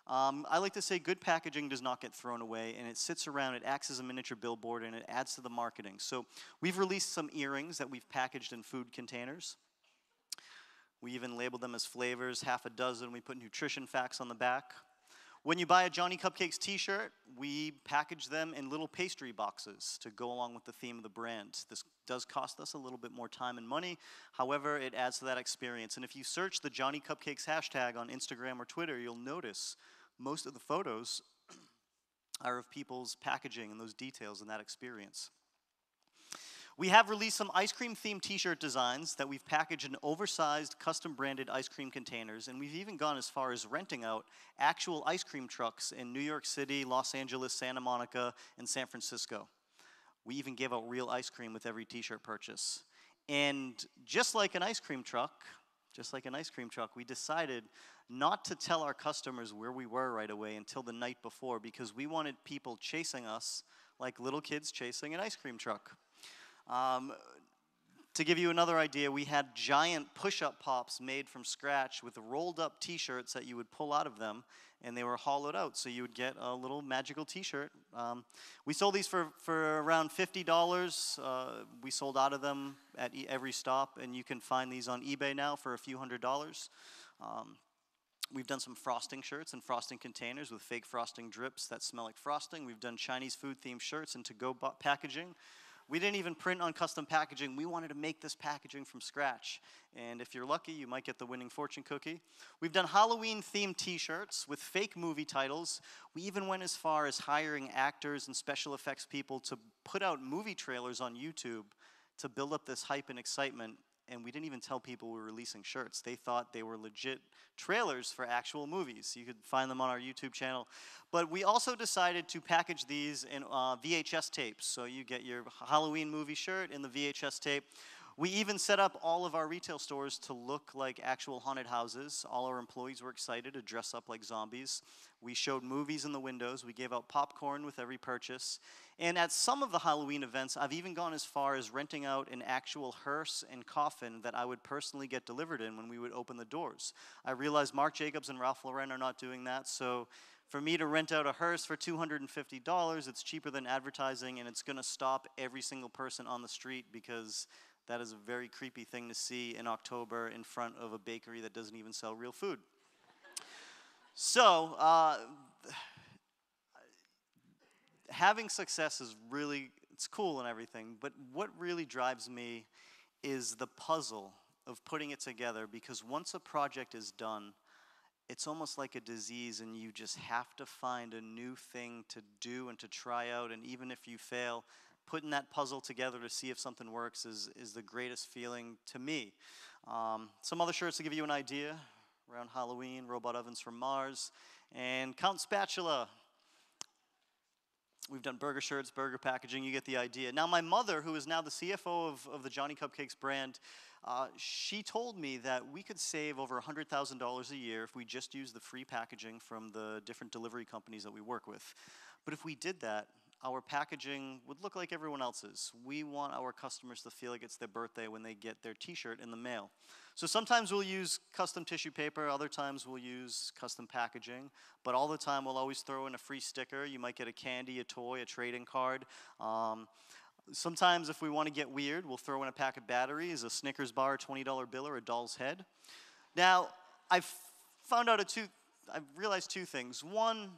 I like to say good packaging does not get thrown away, and it sits around, it acts as a miniature billboard, and it adds to the marketing. So we've released some earrings that we've packaged in food containers. We even labeled them as flavors, half a dozen. We put nutrition facts on the back. When you buy a Johnny Cupcakes t-shirt, we package them in little pastry boxes to go along with the theme of the brand. This does cost us a little bit more time and money. However, it adds to that experience. And if you search the Johnny Cupcakes hashtag on Instagram or Twitter, you'll notice most of the photos are of people's packaging and those details in that experience. We have released some ice cream themed t-shirt designs that we've packaged in oversized, custom branded ice cream containers, and we've even gone as far as renting out actual ice cream trucks in New York City, Los Angeles, Santa Monica, and San Francisco. We even gave out real ice cream with every t-shirt purchase. And just like an ice cream truck, we decided not to tell our customers where we were right away until the night before because we wanted people chasing us like little kids chasing an ice cream truck. To give you another idea, we had giant push-up pops made from scratch with rolled-up t-shirts that you would pull out of them, and they were hollowed out, so you would get a little magical t-shirt. We sold these for around $50. We sold out of them at every stop, and you can find these on eBay now for a few $100s. We've done some frosting shirts and frosting containers with fake frosting drips that smell like frosting. We've done Chinese food-themed shirts and to-go packaging. We didn't even print on custom packaging. We wanted to make this packaging from scratch. And if you're lucky, you might get the winning fortune cookie. We've done Halloween-themed t-shirts with fake movie titles. We even went as far as hiring actors and special effects people to put out movie trailers on YouTube to build up this hype and excitement. And we didn't even tell people we were releasing shirts. They thought they were legit trailers for actual movies. You could find them on our YouTube channel. But we also decided to package these in VHS tapes. So you get your Halloween movie shirt in the VHS tape. We even set up all of our retail stores to look like actual haunted houses. All our employees were excited to dress up like zombies. We showed movies in the windows. We gave out popcorn with every purchase. And at some of the Halloween events, I've even gone as far as renting out an actual hearse and coffin that I would personally get delivered in when we would open the doors. I realized Marc Jacobs and Ralph Lauren are not doing that, so for me to rent out a hearse for $250, it's cheaper than advertising, and it's going to stop every single person on the street because that is a very creepy thing to see in October in front of a bakery that doesn't even sell real food. So, having success is really, it's cool and everything, but what really drives me is the puzzle of putting it together, because once a project is done, it's almost like a disease, and you just have to find a new thing to do and to try out. And even if you fail, putting that puzzle together to see if something works is the greatest feeling to me. Some other shirts to give you an idea. Around Halloween, robot ovens from Mars, and Count Spatula. We've done burger shirts, burger packaging, you get the idea. Now my mother, who is now the CFO of the Johnny Cupcakes brand, she told me that we could save over $100,000 a year if we just used the free packaging from the different delivery companies that we work with. But if we did that, our packaging would look like everyone else's. We want our customers to feel like it's their birthday when they get their t-shirt in the mail. So sometimes we'll use custom tissue paper, other times we'll use custom packaging, but all the time we'll always throw in a free sticker. You might get a candy, a toy, a trading card. Sometimes if we want to get weird, we'll throw in a pack of batteries, a Snickers bar, a $20 bill, or a doll's head. Now, I've realized two things. One,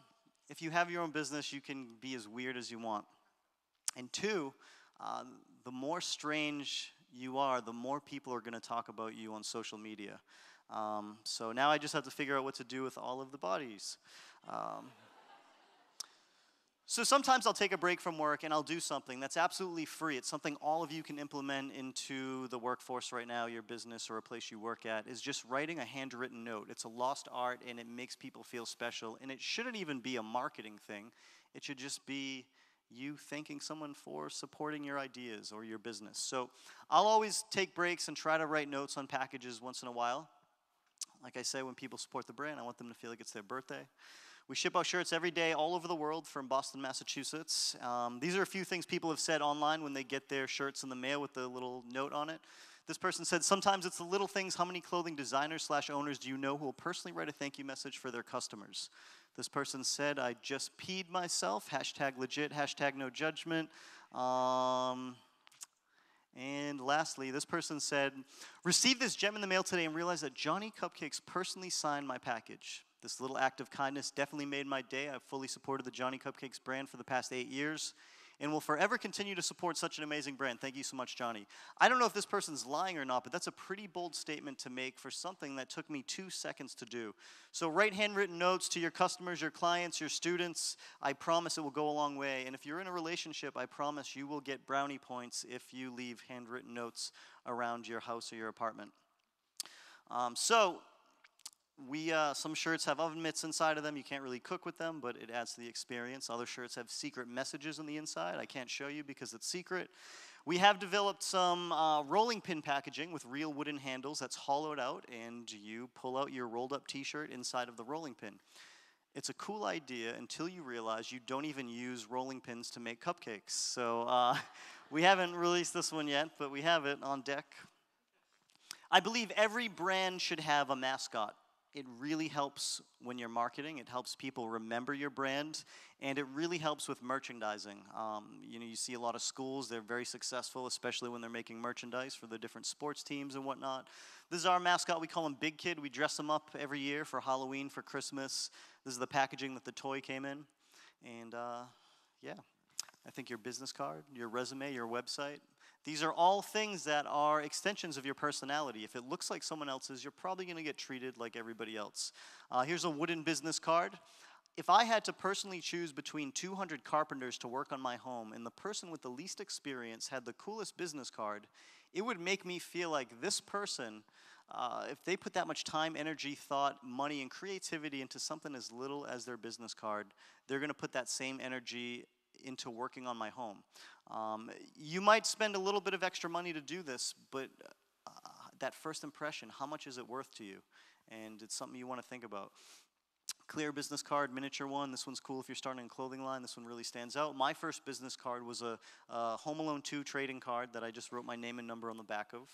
if you have your own business, you can be as weird as you want. And two, the more strange you are, the more people are going to talk about you on social media. So now I just have to figure out what to do with all of the bodies. So sometimes I'll take a break from work and I'll do something that's absolutely free. It's something all of you can implement into the workforce right now, your business or a place you work at, is just writing a handwritten note. It's a lost art and it makes people feel special. And it shouldn't even be a marketing thing. It should just be you thanking someone for supporting your ideas or your business. So I'll always take breaks and try to write notes on packages once in a while. Like I say, when people support the brand, I want them to feel like it's their birthday. We ship out shirts every day all over the world from Boston, Massachusetts. These are a few things people have said online when they get their shirts in the mail with the little note on it. This person said, sometimes it's the little things. How many clothing designers/owners do you know who will personally write a thank you message for their customers? This person said, I just peed myself, #legit, #no judgment. And lastly, this person said, received this gem in the mail today and realized that Johnny Cupcakes personally signed my package. This little act of kindness definitely made my day. I've fully supported the Johnny Cupcakes brand for the past 8 years and will forever continue to support such an amazing brand. Thank you so much, Johnny. I don't know if this person's lying or not, but that's a pretty bold statement to make for something that took me 2 seconds to do. So write handwritten notes to your customers, your clients, your students. I promise it will go a long way. And if you're in a relationship, I promise you will get brownie points if you leave handwritten notes around your house or your apartment. Some shirts have oven mitts inside of them. You can't really cook with them, but it adds to the experience. Other shirts have secret messages on the inside. I can't show you because it's secret. We have developed some rolling pin packaging with real wooden handles that's hollowed out, and you pull out your rolled up t-shirt inside of the rolling pin. It's a cool idea until you realize you don't even use rolling pins to make cupcakes. So we haven't released this one yet, but we have it on deck. I believe every brand should have a mascot. It really helps when you're marketing. It helps people remember your brand, and it really helps with merchandising. You see a lot of schools, they're very successful, especially when they're making merchandise for the different sports teams and whatnot. This is our mascot. We call him Big Kid. We dress him up every year for Halloween, for Christmas. This is the packaging that the toy came in. And yeah, I think your business card, your resume, your website, these are all things that are extensions of your personality. If it looks like someone else's, you're probably going to get treated like everybody else. Here's a wooden business card. If I had to personally choose between 200 carpenters to work on my home and the person with the least experience had the coolest business card, it would make me feel like this person, if they put that much time, energy, thought, money, and creativity into something as little as their business card, they're going to put that same energy into working on my home. You might spend a little bit of extra money to do this, but that first impression, how much is it worth to you? And it's something you want to think about. Clear business card, miniature one. This one's cool if you're starting a clothing line. This one really stands out. My first business card was a Home Alone 2 trading card that I just wrote my name and number on the back of.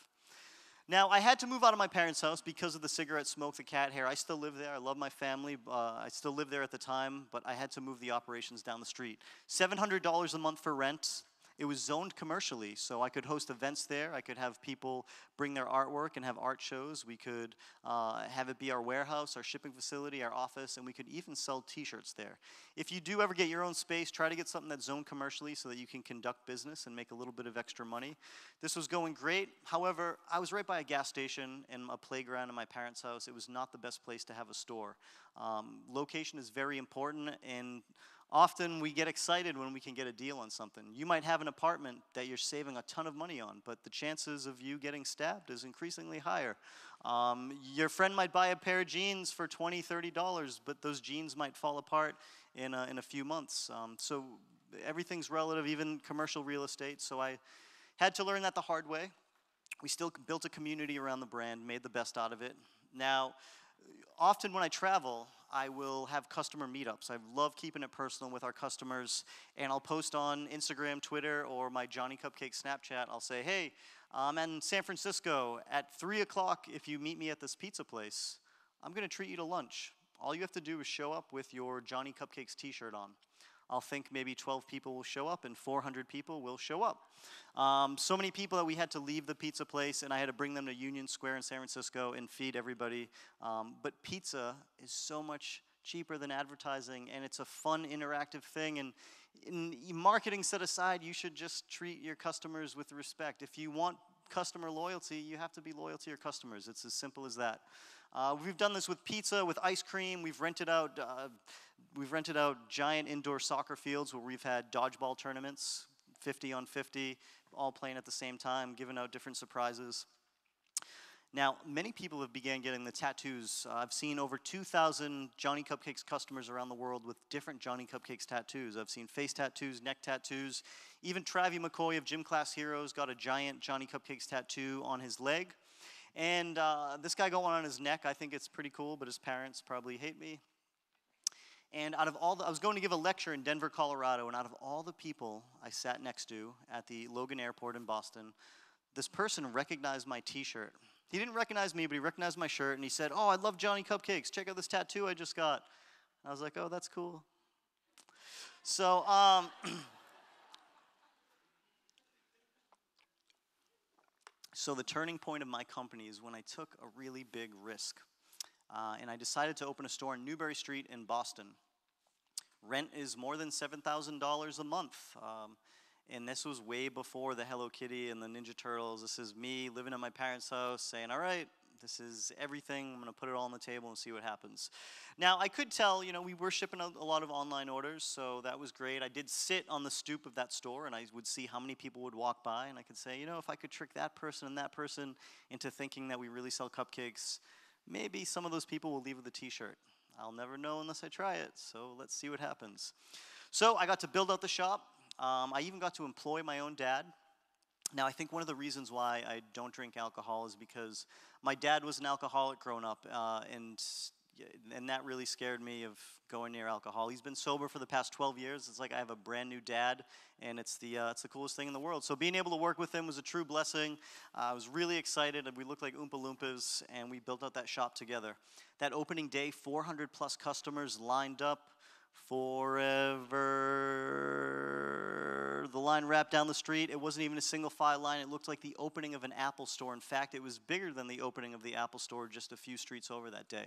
Now, I had to move out of my parents' house because of the cigarette smoke, the cat hair. I still live there. I love my family. I still lived there at the time, but I had to move the operations down the street. $700 a month for rent, it was zoned commercially, so I could host events there. I could have people bring their artwork and have art shows. We could have it be our warehouse, our shipping facility, our office, and we could even sell t-shirts there. If you do ever get your own space, try to get something that's zoned commercially so that you can conduct business and make a little bit of extra money. This was going great. However, I was right by a gas station and a playground in my parents' house. It was not the best place to have a store. Location is very important, and often we get excited when we can get a deal on something. You might have an apartment that you're saving a ton of money on, but the chances of you getting stabbed is increasingly higher. Your friend might buy a pair of jeans for $20, $30, but those jeans might fall apart in a few months. So everything's relative, even commercial real estate. So I had to learn that the hard way. We still built a community around the brand, made the best out of it. Now, often when I travel, I will have customer meetups. I love keeping it personal with our customers, and I'll post on Instagram, Twitter, or my Johnny Cupcake Snapchat. I'll say, hey, I'm in San Francisco at 3 o'clock. If you meet me at this pizza place, I'm going to treat you to lunch. All you have to do is show up with your Johnny Cupcakes t-shirt on. I'll think maybe 12 people will show up and 400 people will show up. So many people that we had to leave the pizza place, and I had to bring them to Union Square in San Francisco and feed everybody. But pizza is so much cheaper than advertising, and it's a fun, interactive thing. And marketing set aside, you should just treat your customers with respect. If you want customer loyalty, you have to be loyal to your customers. It's as simple as that. We've done this with pizza, with ice cream. We've rented out giant indoor soccer fields where we've had dodgeball tournaments, 50 on 50, all playing at the same time, giving out different surprises. Now, many people have began getting the tattoos. I've seen over 2,000 Johnny Cupcakes customers around the world with different Johnny Cupcakes tattoos. I've seen face tattoos, neck tattoos. Even Travie McCoy of Gym Class Heroes got a giant Johnny Cupcakes tattoo on his leg. And this guy got one on his neck. I think it's pretty cool, but his parents probably hate me. And out of I was going to give a lecture in Denver, Colorado, and out of all the people I sat next to at the Logan Airport in Boston, this person recognized my t-shirt. He didn't recognize me, but he recognized my shirt, and he said, oh, I love Johnny Cupcakes. Check out this tattoo I just got. And I was like, oh, that's cool. So, so the turning point of my company is when I took a really big risk. And I decided to open a store on Newbury Street in Boston. Rent is more than $7,000 a month. And this was way before the Hello Kitty and the Ninja Turtles. This is me living at my parents' house saying, all right, this is everything. I'm going to put it all on the table and see what happens. Now, I could tell, we were shipping a lot of online orders, so that was great. I did sit on the stoop of that store, and I would see how many people would walk by, and I could say, if I could trick that person and that person into thinking that we really sell cupcakes, maybe some of those people will leave with a t-shirt. I'll never know unless I try it, so let's see what happens. So I got to build out the shop. I even got to employ my own dad. Now, I think one of the reasons why I don't drink alcohol is because my dad was an alcoholic growing up, and that really scared me of going near alcohol. He's been sober for the past 12 years. It's like I have a brand new dad, and it's the coolest thing in the world. So being able to work with him was a true blessing. I was really excited, and we looked like Oompa Loompas, and we built out that shop together. That opening day, 400 plus customers lined up forever. The line wrapped down the street. It wasn't even a single file line. It looked like the opening of an Apple store. In fact, it was bigger than the opening of the Apple store just a few streets over that day.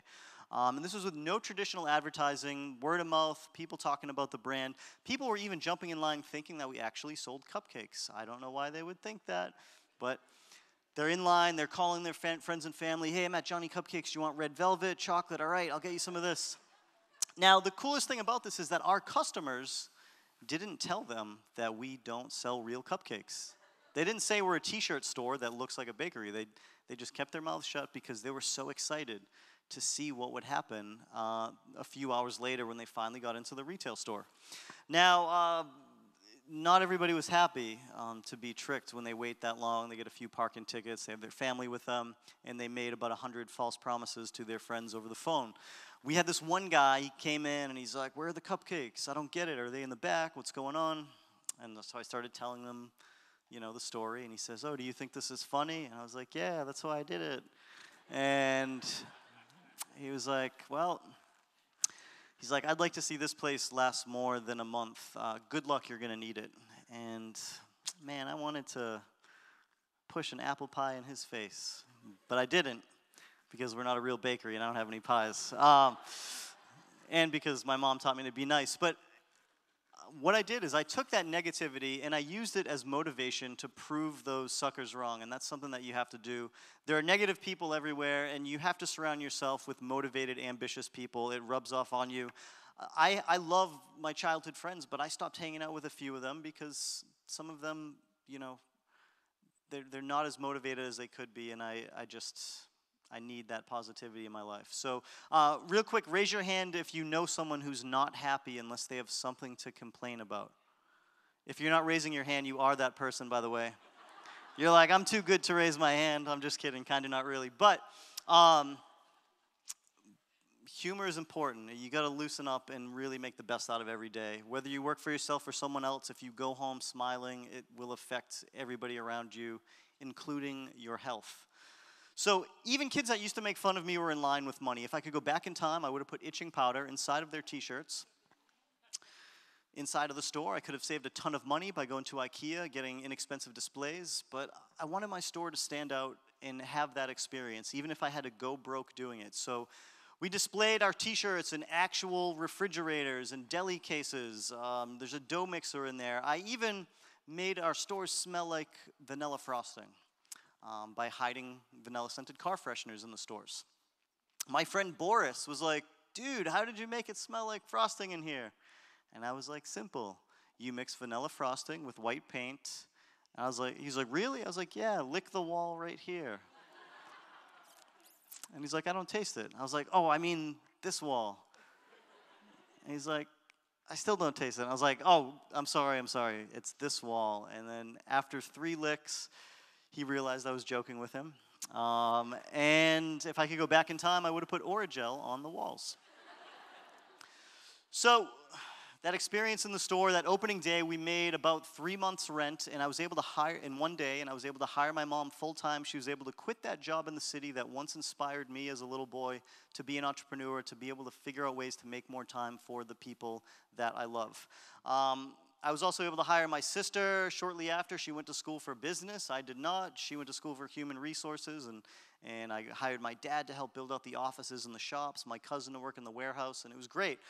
And this was with no traditional advertising, word of mouth, people talking about the brand. People were even jumping in line thinking that we actually sold cupcakes. I don't know why they would think that, but they're in line. They're calling their friends and family. Hey, I'm at Johnny Cupcakes. Do you want red velvet, chocolate? All right, I'll get you some of this. Now, the coolest thing about this is that our customers didn't tell them that we don't sell real cupcakes. They didn't say we're a t-shirt store that looks like a bakery. They just kept their mouths shut because they were so excited to see what would happen a few hours later when they finally got into the retail store. Now, not everybody was happy to be tricked when they wait that long. They get a few parking tickets, they have their family with them, and they made about 100 false promises to their friends over the phone. We had this one guy, he came in and he's like, where are the cupcakes? I don't get it. Are they in the back? What's going on? And so I started telling them, the story. And he says, oh, do you think this is funny? And I was like, yeah, that's why I did it. And he was like, he's like, I'd like to see this place last more than a month. Good luck, you're going to need it. And man, I wanted to push an apple pie in his face, but I didn't because we're not a real bakery and I don't have any pies. And because my mom taught me to be nice. But what I did is I took that negativity and I used it as motivation to prove those suckers wrong, and that's something that you have to do. There are negative people everywhere, and you have to surround yourself with motivated, ambitious people. It rubs off on you. I love my childhood friends, but I stopped hanging out with a few of them because some of them, you know, they're not as motivated as they could be, and I need that positivity in my life. So real quick, raise your hand if you know someone who's not happy unless they have something to complain about. If you're not raising your hand, you are that person, by the way. You're like, I'm too good to raise my hand. I'm just kidding, kind of not really. But humor is important. You got to loosen up and really make the best out of every day. Whether you work for yourself or someone else, if you go home smiling, it will affect everybody around you, including your health. So even kids that used to make fun of me were in line with money. If I could go back in time, I would have put itching powder inside of their t-shirts. Inside of the store, I could have saved a ton of money by going to IKEA, getting inexpensive displays, but I wanted my store to stand out and have that experience, even if I had to go broke doing it. So we displayed our t-shirts in actual refrigerators and deli cases. There's a dough mixer in there. I even made our stores smell like vanilla frosting by hiding vanilla-scented car fresheners in the stores. My friend Boris was like, dude, how did you make it smell like frosting in here? And I was like, simple. You mix vanilla frosting with white paint. And he's like, really? I was like, yeah, lick the wall right here. And he's like, I don't taste it. I was like, oh, I mean this wall. And he's like, I still don't taste it. And I was like, oh, I'm sorry. It's this wall. And then after 3 licks, he realized I was joking with him. And if I could go back in time, I would have put Orajel on the walls. So that experience in the store, that opening day, we made about 3 months' rent, and I was able to hire in one day, and I was able to hire my mom full-time. She was able to quit that job in the city that once inspired me as a little boy to be an entrepreneur, to be able to figure out ways to make more time for the people that I love. I was also able to hire my sister shortly after. She went to school for business. I did not. She went to school for human resources, and I hired my dad to help build out the offices and the shops, my cousin to work in the warehouse, and it was great.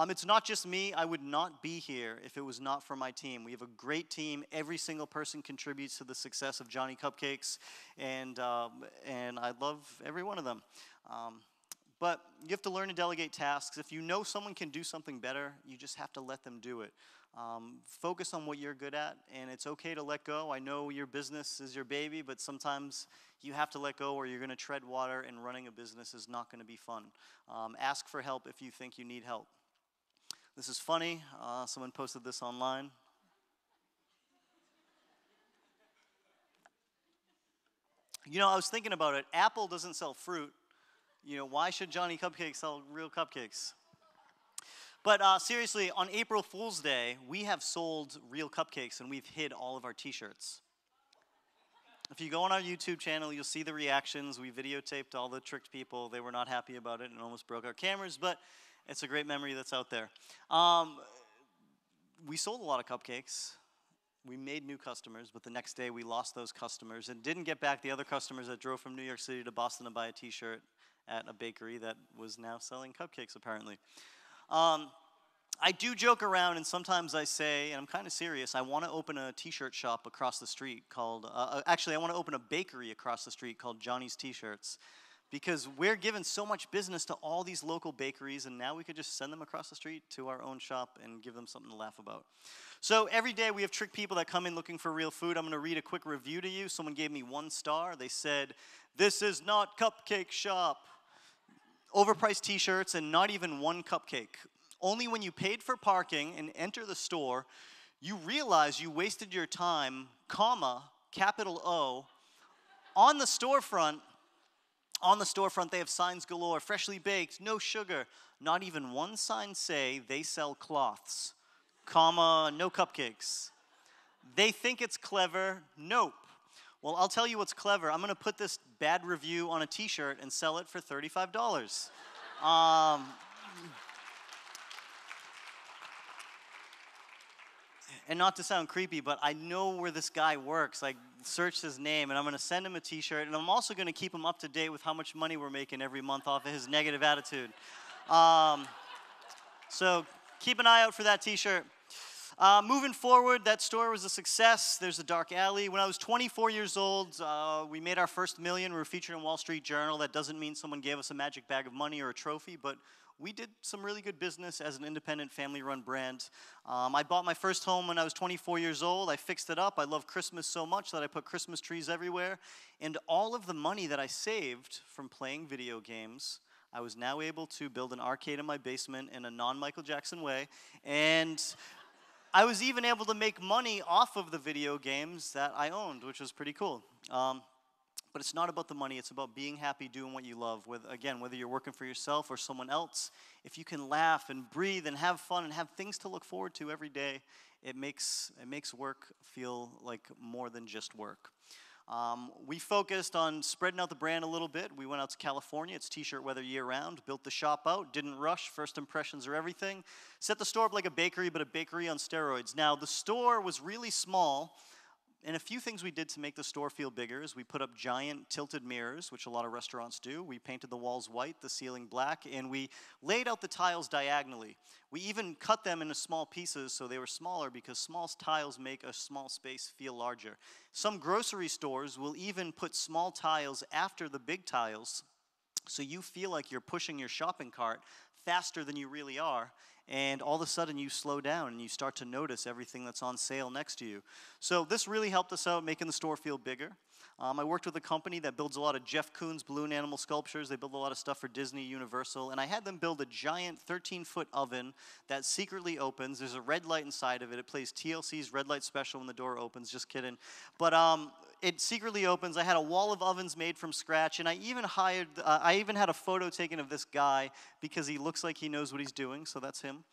It's not just me. I would not be here if it was not for my team. We have a great team. Every single person contributes to the success of Johnny Cupcakes, and I love every one of them. But you have to learn to delegate tasks. If you know someone can do something better, you just have to let them do it. Focus on what you're good at, and it's okay to let go. I know your business is your baby, but sometimes you have to let go or you're going to tread water, and running a business is not going to be fun. Ask for help if you think you need help. This is funny. Someone posted this online. You know, I was thinking about it. Apple doesn't sell fruit. You know, why should Johnny Cupcakes sell real cupcakes? But seriously, on April Fool's Day, we have sold real cupcakes, and we've hid all of our t-shirts. If you go on our YouTube channel, you'll see the reactions. We videotaped all the tricked people. They were not happy about it and almost broke our cameras, but it's a great memory that's out there. We sold a lot of cupcakes. We made new customers, but the next day we lost those customers and didn't get back the other customers that drove from New York City to Boston to buy a t-shirt at a bakery that was now selling cupcakes, apparently. I do joke around, and sometimes I say, and I'm kind of serious, I want to open a t-shirt shop across the street called, actually I want to open a bakery across the street called Johnny's T-Shirts, because we're given so much business to all these local bakeries, and now we could just send them across the street to our own shop and give them something to laugh about. So every day we have trick people that come in looking for real food. I'm going to read a quick review to you. Someone gave me 1 star. They said, "This is not Cupcake Shop." Overpriced t-shirts and not even 1 cupcake. Only when you paid for parking and enter the store, you realize you wasted your time, comma, capital O, on the storefront. On the storefront, they have signs galore, freshly baked, no sugar. Not even 1 sign say they sell cloths, comma, no cupcakes. They think it's clever, nope. Well, I'll tell you what's clever. I'm going to put this bad review on a t-shirt and sell it for $35. And not to sound creepy, but I know where this guy works. I searched his name, and I'm going to send him a t-shirt, and I'm also going to keep him up to date with how much money we're making every month off of his negative attitude. So keep an eye out for that t-shirt. Moving forward, that store was a success. There's the dark alley. When I was 24 years old, we made our first million. We were featured in Wall Street Journal. That doesn't mean someone gave us a magic bag of money or a trophy, but we did some really good business as an independent family-run brand. I bought my first home when I was 24 years old. I fixed it up. I love Christmas so much that I put Christmas trees everywhere. And all of the money that I saved from playing video games, I was now able to build an arcade in my basement in a non-Michael Jackson way. And I was even able to make money off of the video games that I owned, which was pretty cool. But it's not about the money. It's about being happy doing what you love. Again, whether you're working for yourself or someone else, if you can laugh and breathe and have fun and have things to look forward to every day, it makes work feel like more than just work. We focused on spreading out the brand a little bit. We went out to California. It's t-shirt weather year-round. Built the shop out. Didn't rush. First impressions are everything. Set the store up like a bakery, but a bakery on steroids. Now, the store was really small, and a few things we did to make the store feel bigger is we put up giant tilted mirrors, which a lot of restaurants do. We painted the walls white, the ceiling black, and we laid out the tiles diagonally. We even cut them into small pieces so they were smaller because small tiles make a small space feel larger. Some grocery stores will even put small tiles after the big tiles so you feel like you're pushing your shopping cart faster than you really are. And all of a sudden you slow down and you start to notice everything that's on sale next to you. So this really helped us out making the store feel bigger. I worked with a company that builds a lot of Jeff Koons balloon animal sculptures. They build a lot of stuff for Disney, Universal. And I had them build a giant 13-foot oven that secretly opens. There's a red light inside of it. It plays TLC's Red Light Special when the door opens. Just kidding. But it secretly opens. I had a wall of ovens made from scratch. And I even had a photo taken of this guy because he looks like he knows what he's doing. So that's him.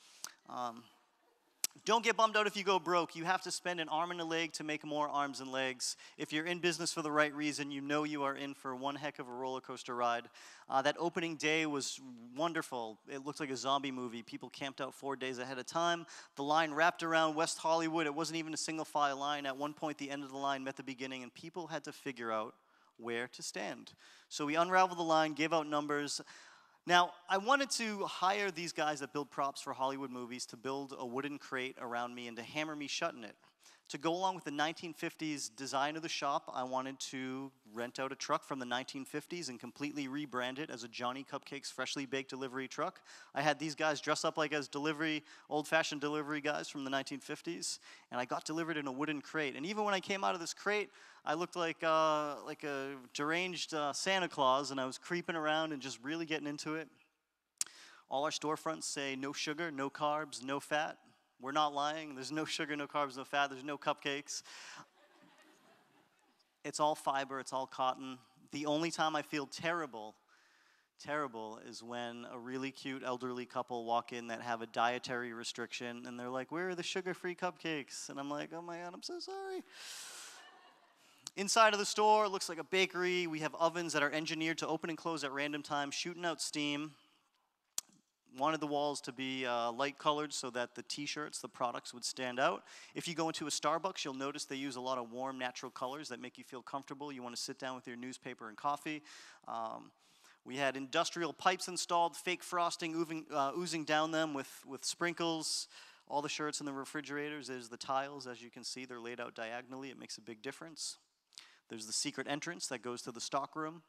Don't get bummed out if you go broke. You have to spend an arm and a leg to make more arms and legs. If you're in business for the right reason, you know you are in for one heck of a roller coaster ride. That opening day was wonderful. It looked like a zombie movie. People camped out 4 days ahead of time. The line wrapped around West Hollywood. It wasn't even a single file line. At one point, the end of the line met the beginning, and people had to figure out where to stand. So we unraveled the line, gave out numbers. Now, I wanted to hire these guys that build props for Hollywood movies to build a wooden crate around me and to hammer me shut in it. To go along with the 1950s design of the shop, I wanted to rent out a truck from the 1950s and completely rebrand it as a Johnny Cupcakes freshly baked delivery truck. I had these guys dress up like as old-fashioned delivery guys from the 1950s, and I got delivered in a wooden crate. And even when I came out of this crate, I looked like a deranged Santa Claus, and I was creeping around and just really getting into it. All our storefronts say no sugar, no carbs, no fat. We're not lying. There's no sugar, no carbs, no fat. There's no cupcakes. It's all fiber. It's all cotton. The only time I feel terrible is when a really cute elderly couple walk in that have a dietary restriction, and they're like, "Where are the sugar-free cupcakes?" And I'm like, "Oh my God, I'm so sorry." Inside of the store, it looks like a bakery. We have ovens that are engineered to open and close at random times, shooting out steam. Wanted the walls to be light colored so that the t-shirts, the products would stand out. If you go into a Starbucks, you'll notice they use a lot of warm, natural colors that make you feel comfortable. You want to sit down with your newspaper and coffee. We had industrial pipes installed, fake frosting oozing down them with sprinkles. All the shirts in the refrigerators. There's the tiles. As you can see, they're laid out diagonally. It makes a big difference. There's the secret entrance that goes to the stock room.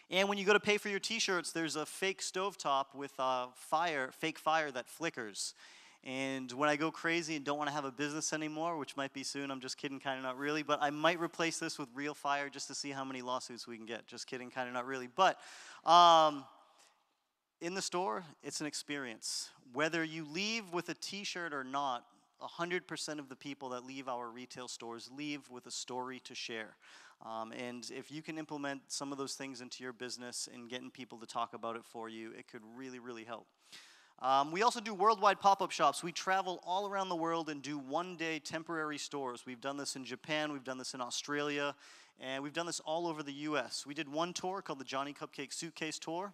And when you go to pay for your t-shirts, there's a fake stovetop with fake fire that flickers. And when I go crazy and don't want to have a business anymore, which might be soon, I'm just kidding, kind of not really, but I might replace this with real fire just to see how many lawsuits we can get. Just kidding, kind of not really. But in the store, it's an experience. Whether you leave with a t-shirt or not, 100% of the people that leave our retail stores leave with a story to share. And if you can implement some of those things into your business and getting people to talk about it for you, it could really, really help. We also do worldwide pop-up shops. We travel all around the world and do one-day temporary stores. We've done this in Japan, we've done this in Australia, and we've done this all over the US. We did one tour called the Johnny Cupcake Suitcase Tour.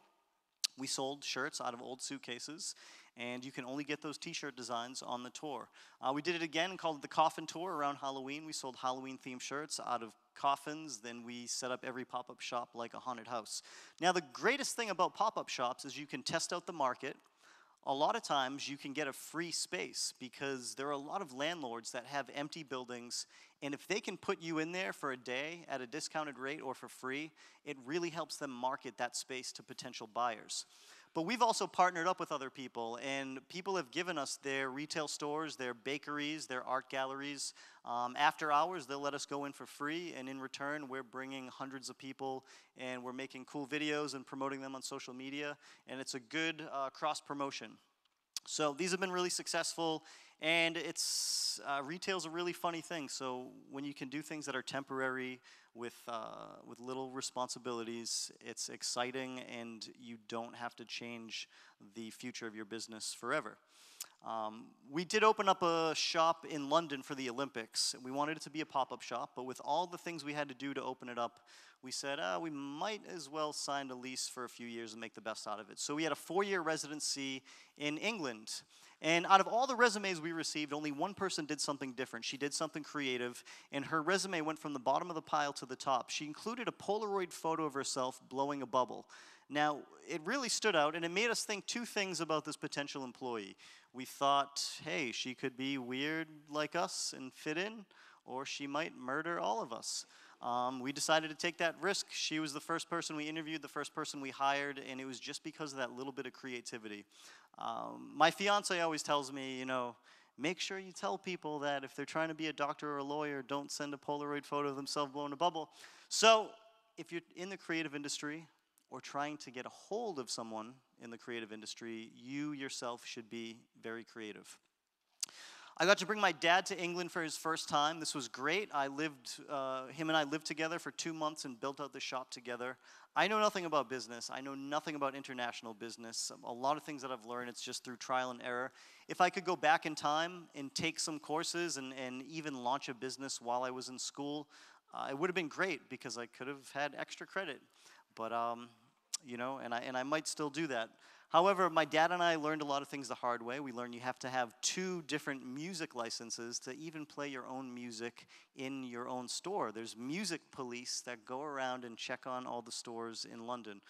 We sold shirts out of old suitcases. and you can only get those t-shirt designs on the tour. We did it again, called it the Coffin Tour around Halloween. We sold Halloween-themed shirts out of coffins. Then we set up every pop-up shop like a haunted house. Now, the greatest thing about pop-up shops is you can test out the market. A lot of times you can get a free space because there are a lot of landlords that have empty buildings, and if they can put you in there for a day at a discounted rate or for free, it really helps them market that space to potential buyers. But we've also partnered up with other people, and people have given us their retail stores, their bakeries, their art galleries. After hours, they'll let us go in for free, and in return, we're bringing hundreds of people, and we're making cool videos and promoting them on social media, and it's a good cross-promotion. So these have been really successful, and retail's a really funny thing. So when you can do things that are temporary with little responsibilities, it's exciting, and you don't have to change the future of your business forever. We did open up a shop in London for the Olympics. We wanted it to be a pop-up shop, but with all the things we had to do to open it up, we said, we might as well sign a lease for a few years and make the best out of it. So we had a 4-year residency in England. And out of all the resumes we received, only one person did something different. She did something creative, and her resume went from the bottom of the pile to the top. She included a Polaroid photo of herself blowing a bubble. Now, it really stood out, and it made us think 2 things about this potential employee. We thought, hey, she could be weird like us and fit in, or she might murder all of us. We decided to take that risk. She was the first person we interviewed, the first person we hired, and it was just because of that little bit of creativity. My fiance always tells me, make sure you tell people that if they're trying to be a doctor or a lawyer, don't send a Polaroid photo of themselves blowing a bubble. So if you're in the creative industry or trying to get a hold of someone in the creative industry, you yourself should be very creative. I got to bring my dad to England for his first time. This was great. Him and I lived together for 2 months and built out the shop together. I know nothing about business. I know nothing about international business. A lot of things that I've learned, it's just through trial and error. If I could go back in time and take some courses and even launch a business while I was in school, it would have been great because I could have had extra credit. But, and I might still do that. However, my dad and I learned a lot of things the hard way. We learned you have to have 2 different music licenses to even play your own music in your own store. There's music police that go around and check on all the stores in London.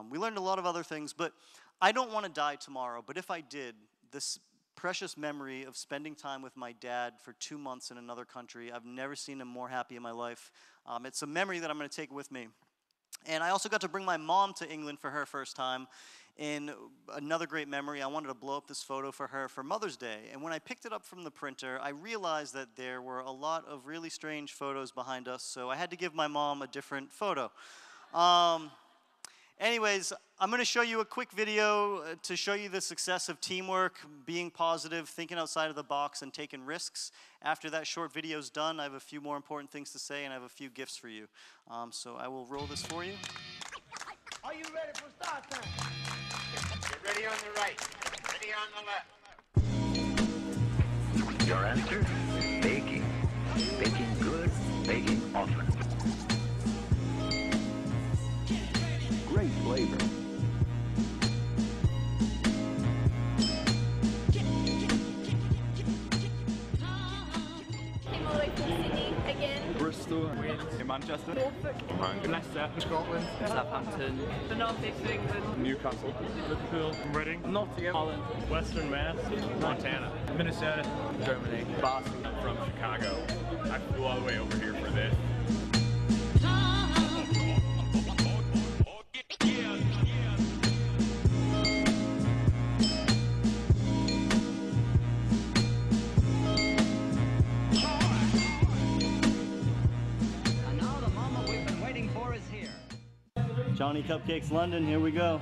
We learned a lot of other things, but I don't want to die tomorrow. But if I did, this precious memory of spending time with my dad for 2 months in another country, I've never seen him more happy in my life. It's a memory that I'm going to take with me. And I also got to bring my mom to England for her first time. And another great memory, I wanted to blow up this photo for her for Mother's Day. And when I picked it up from the printer, I realized that there were a lot of really strange photos behind us, so I had to give my mom a different photo. Anyways, I'm going to show you a quick video to show you the success of teamwork, being positive, thinking outside of the box, and taking risks. After that short video is done, I have a few more important things to say, and I have a few gifts for you. So I will roll this for you. Are you ready for start time? Get ready on the right, ready on the left. Your answer is baking. Baking good, baking often. Great flavor. Came all the way from Sydney again. Bristol, Wales, Manchester, Norfolk, Leicester, Scotland, Southampton, the northeast of England. Newcastle, Liverpool, Reading, Nottingham, Holland, Western Mass, Montana, Minnesota, Germany, Boston. I'm from Chicago. I flew all the way over here for this. Johnny Cupcakes London, here we go.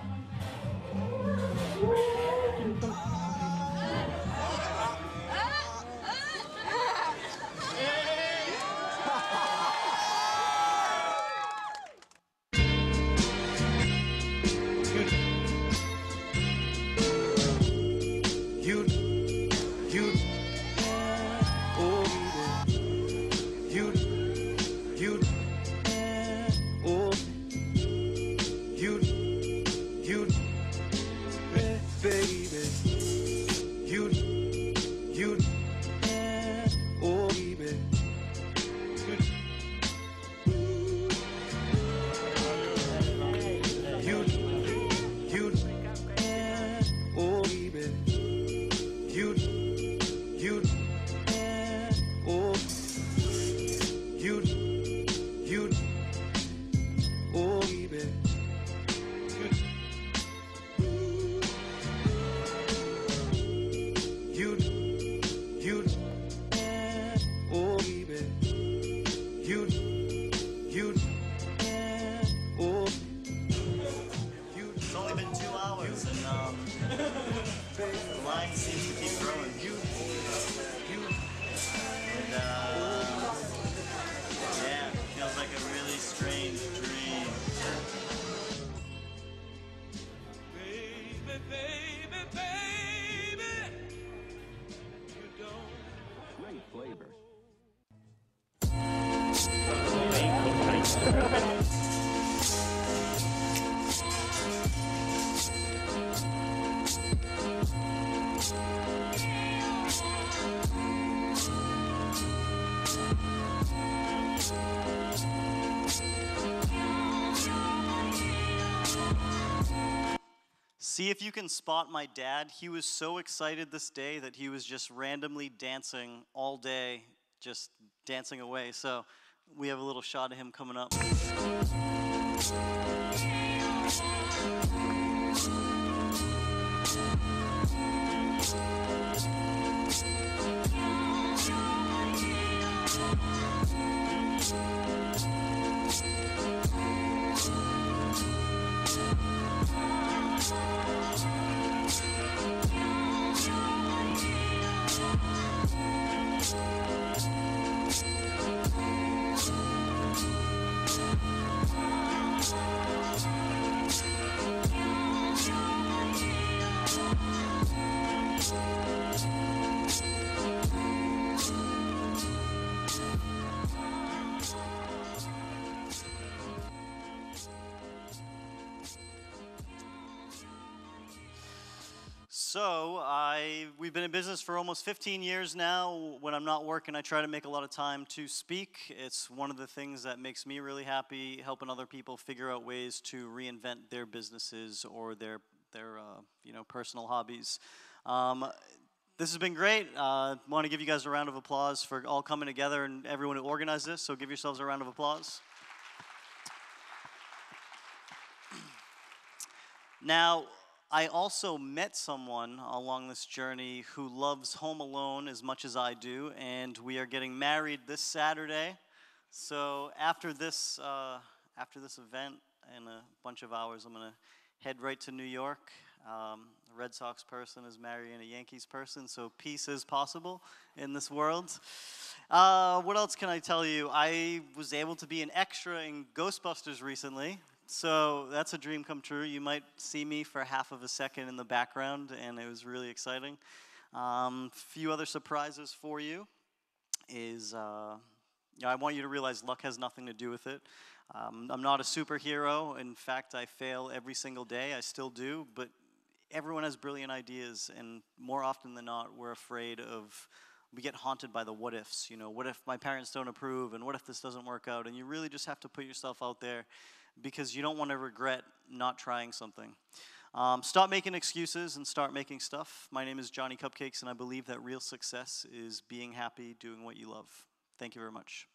See if you can spot my dad. He was so excited this day that he was just randomly dancing all day, just dancing away. So we have a little shot of him coming up. So we've been in business for almost 15 years now. When I'm not working, I try to make a lot of time to speak. It's one of the things that makes me really happy, helping other people figure out ways to reinvent their businesses or their personal hobbies. This has been great. I want to give you guys a round of applause for all coming together and everyone who organized this, so give yourselves a round of applause. Now, I also met someone along this journey who loves Home Alone as much as I do, and we are getting married this Saturday. So after this event in a bunch of hours, I'm going to head right to New York. A Red Sox person is marrying a Yankees person, so peace is possible in this world. What else can I tell you? I was able to be an extra in Ghostbusters recently. So that's a dream come true. You might see me for half of a second in the background, and it was really exciting. Few other surprises for you is, I want you to realize luck has nothing to do with it. I'm not a superhero. In fact, I fail every single day. I still do, but everyone has brilliant ideas, and more often than not, we get haunted by the what ifs. What if my parents don't approve, and what if this doesn't work out? And you really just have to put yourself out there, because you don't want to regret not trying something. Stop making excuses and start making stuff. My name is Johnny Cupcakes, and I believe that real success is being happy doing what you love. Thank you very much.